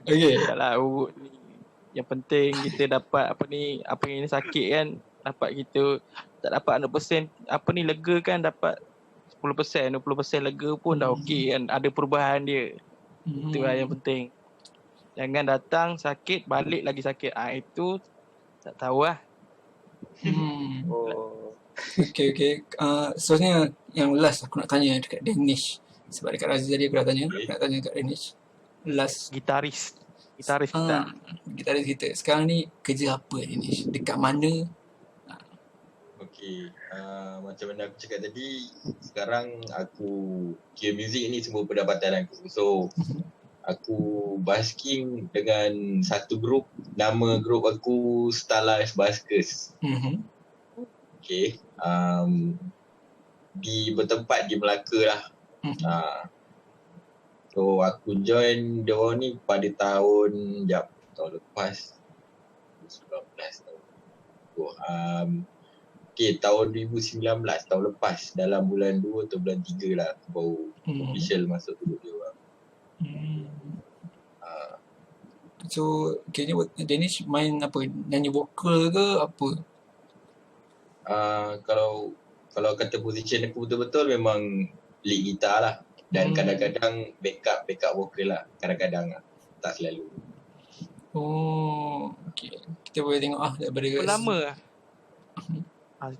Okay. Taklah urut ni. Yang penting kita dapat apa yang sakit kan, dapat kita tak dapat 100% lega kan, dapat 10%, 20% lega pun dah okey kan, ada perubahan dia. Itu lah yang penting. Jangan datang sakit, balik lagi sakit. Itu tak tahu lah. Okay. Seterusnya yang last aku nak tanya dekat Danish. Sebab dekat Razia tadi aku dah tanya. Nak tanya dekat Danish. Last. Gitaris kita. Gitaris kita. Sekarang ni kerja apa Danish? Dekat mana? Okay. Macam mana aku cakap tadi, sekarang aku kira muzik ni semua pendapatan aku. So, aku basking dengan satu grup. Nama grup aku Starlife Baskers. Okay. Bertempat di Melaka lah. So aku join diorang ni pada tahun lepas 2019 tahun. Tahun 2019 tahun lepas, dalam bulan 2 atau bulan 3 lah aku baru official masuk grup diorang. So kayaknya Danish main apa? Nyanyi vokal ke apa? Kalau kata position aku betul-betul memang lead gitar lah. Dan kadang-kadang backup vokal lah. Kadang-kadang lah. Tak selalu. Okay. Kita boleh tengok daripada Berapa lama lah?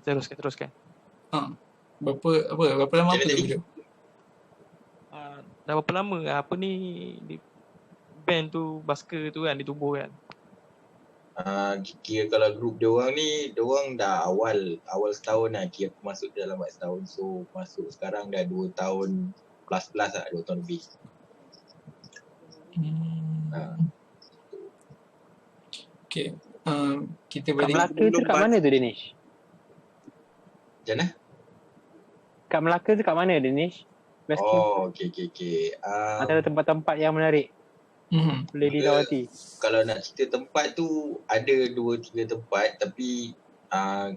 Teruskan. Berapa lama apa video? Dah berapa lama apa ni band tu, Basker tu kan ditubuhkan? Kira kalau grup diorang ni, diorang dah awal setahun lah. Kira aku masuk dalam setahun. So masuk sekarang dah 2 tahun plus lah, 2 tahun lebih. Okay. Kita boleh kat Melaka tu kat mana tu Danish? Macam mana? Kat Melaka tu kat mana Danish? Okay. Antara tempat-tempat yang menarik boleh dilawati. Kalau nak cerita tempat tu ada 2-3 tempat, tapi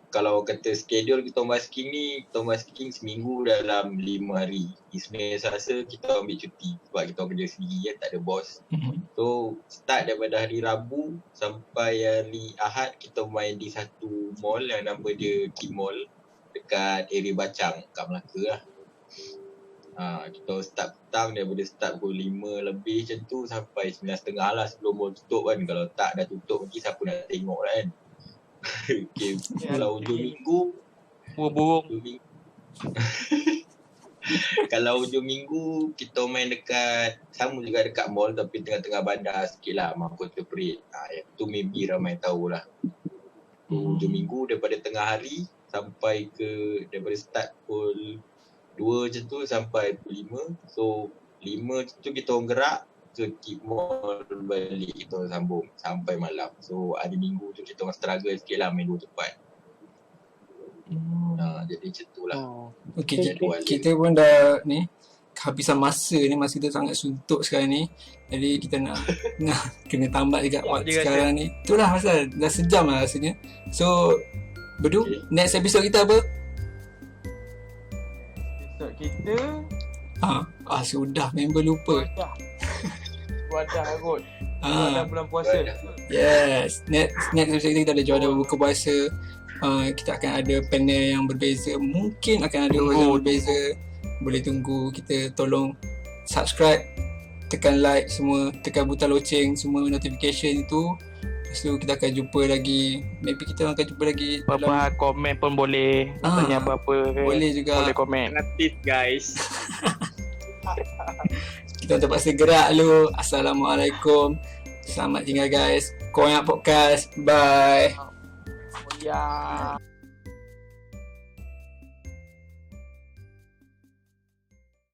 kalau kata schedule kita basking seminggu dalam 5 hari. Isnin Selasa kita ambil cuti sebab kita kerja sendiri tak ada bos. So start daripada hari Rabu sampai hari Ahad kita main di satu mall yang nama dia Kid Mall dekat area Bacang kat Melaka lah. Kita start petang, daripada start pukul 5 lebih macam tu sampai 9.30 lah sebelum mall tutup kan. Kalau tak dah tutup mungkin siapa nak tengok lah kan. Okay, kalau hujung minggu burung kalau hujung minggu kita main dekat, sama juga dekat mall tapi tengah-tengah bandar sikit lah, Mahkota Parade. Yang tu maybe ramai tahulah. Hujung minggu daripada tengah hari sampai daripada start pukul 2 macam tu sampai pukul 5. So 5 macam tu kita orang gerak ke Kid Mall balik, kita orang sambung sampai malam. So hari minggu tu kita orang struggle sikit lah main 2 tempat. Jadi macam tu lah. Okay, kita pun dah ni kehabisan masa kita sangat suntuk sekarang ni. Jadi kita nak kena tambah juga waktu sekarang ni. Itulah pasal dah sejam lah rasanya. So Bedu, next episode kita apa? Episode kita sudah member lupa. Wadah kot. Wadah bulan puasa. Yes. Next episode kita ada juara buka puasa. Kita akan ada panel yang berbeza. Mungkin akan ada orang yang berbeza. Boleh tunggu. Kita tolong subscribe, tekan like semua, tekan butang loceng semua notification itu. Lepas tu kita akan jumpa lagi. Maybe kita akan jumpa lagi. Apa-apa komen pun boleh. Tanya apa-apa. Boleh juga. Boleh komen. Kreatif guys. Kita terpaksa gerak dulu. Assalamualaikum. Selamat tinggal guys. Koyak Podcast. Bye. Ya.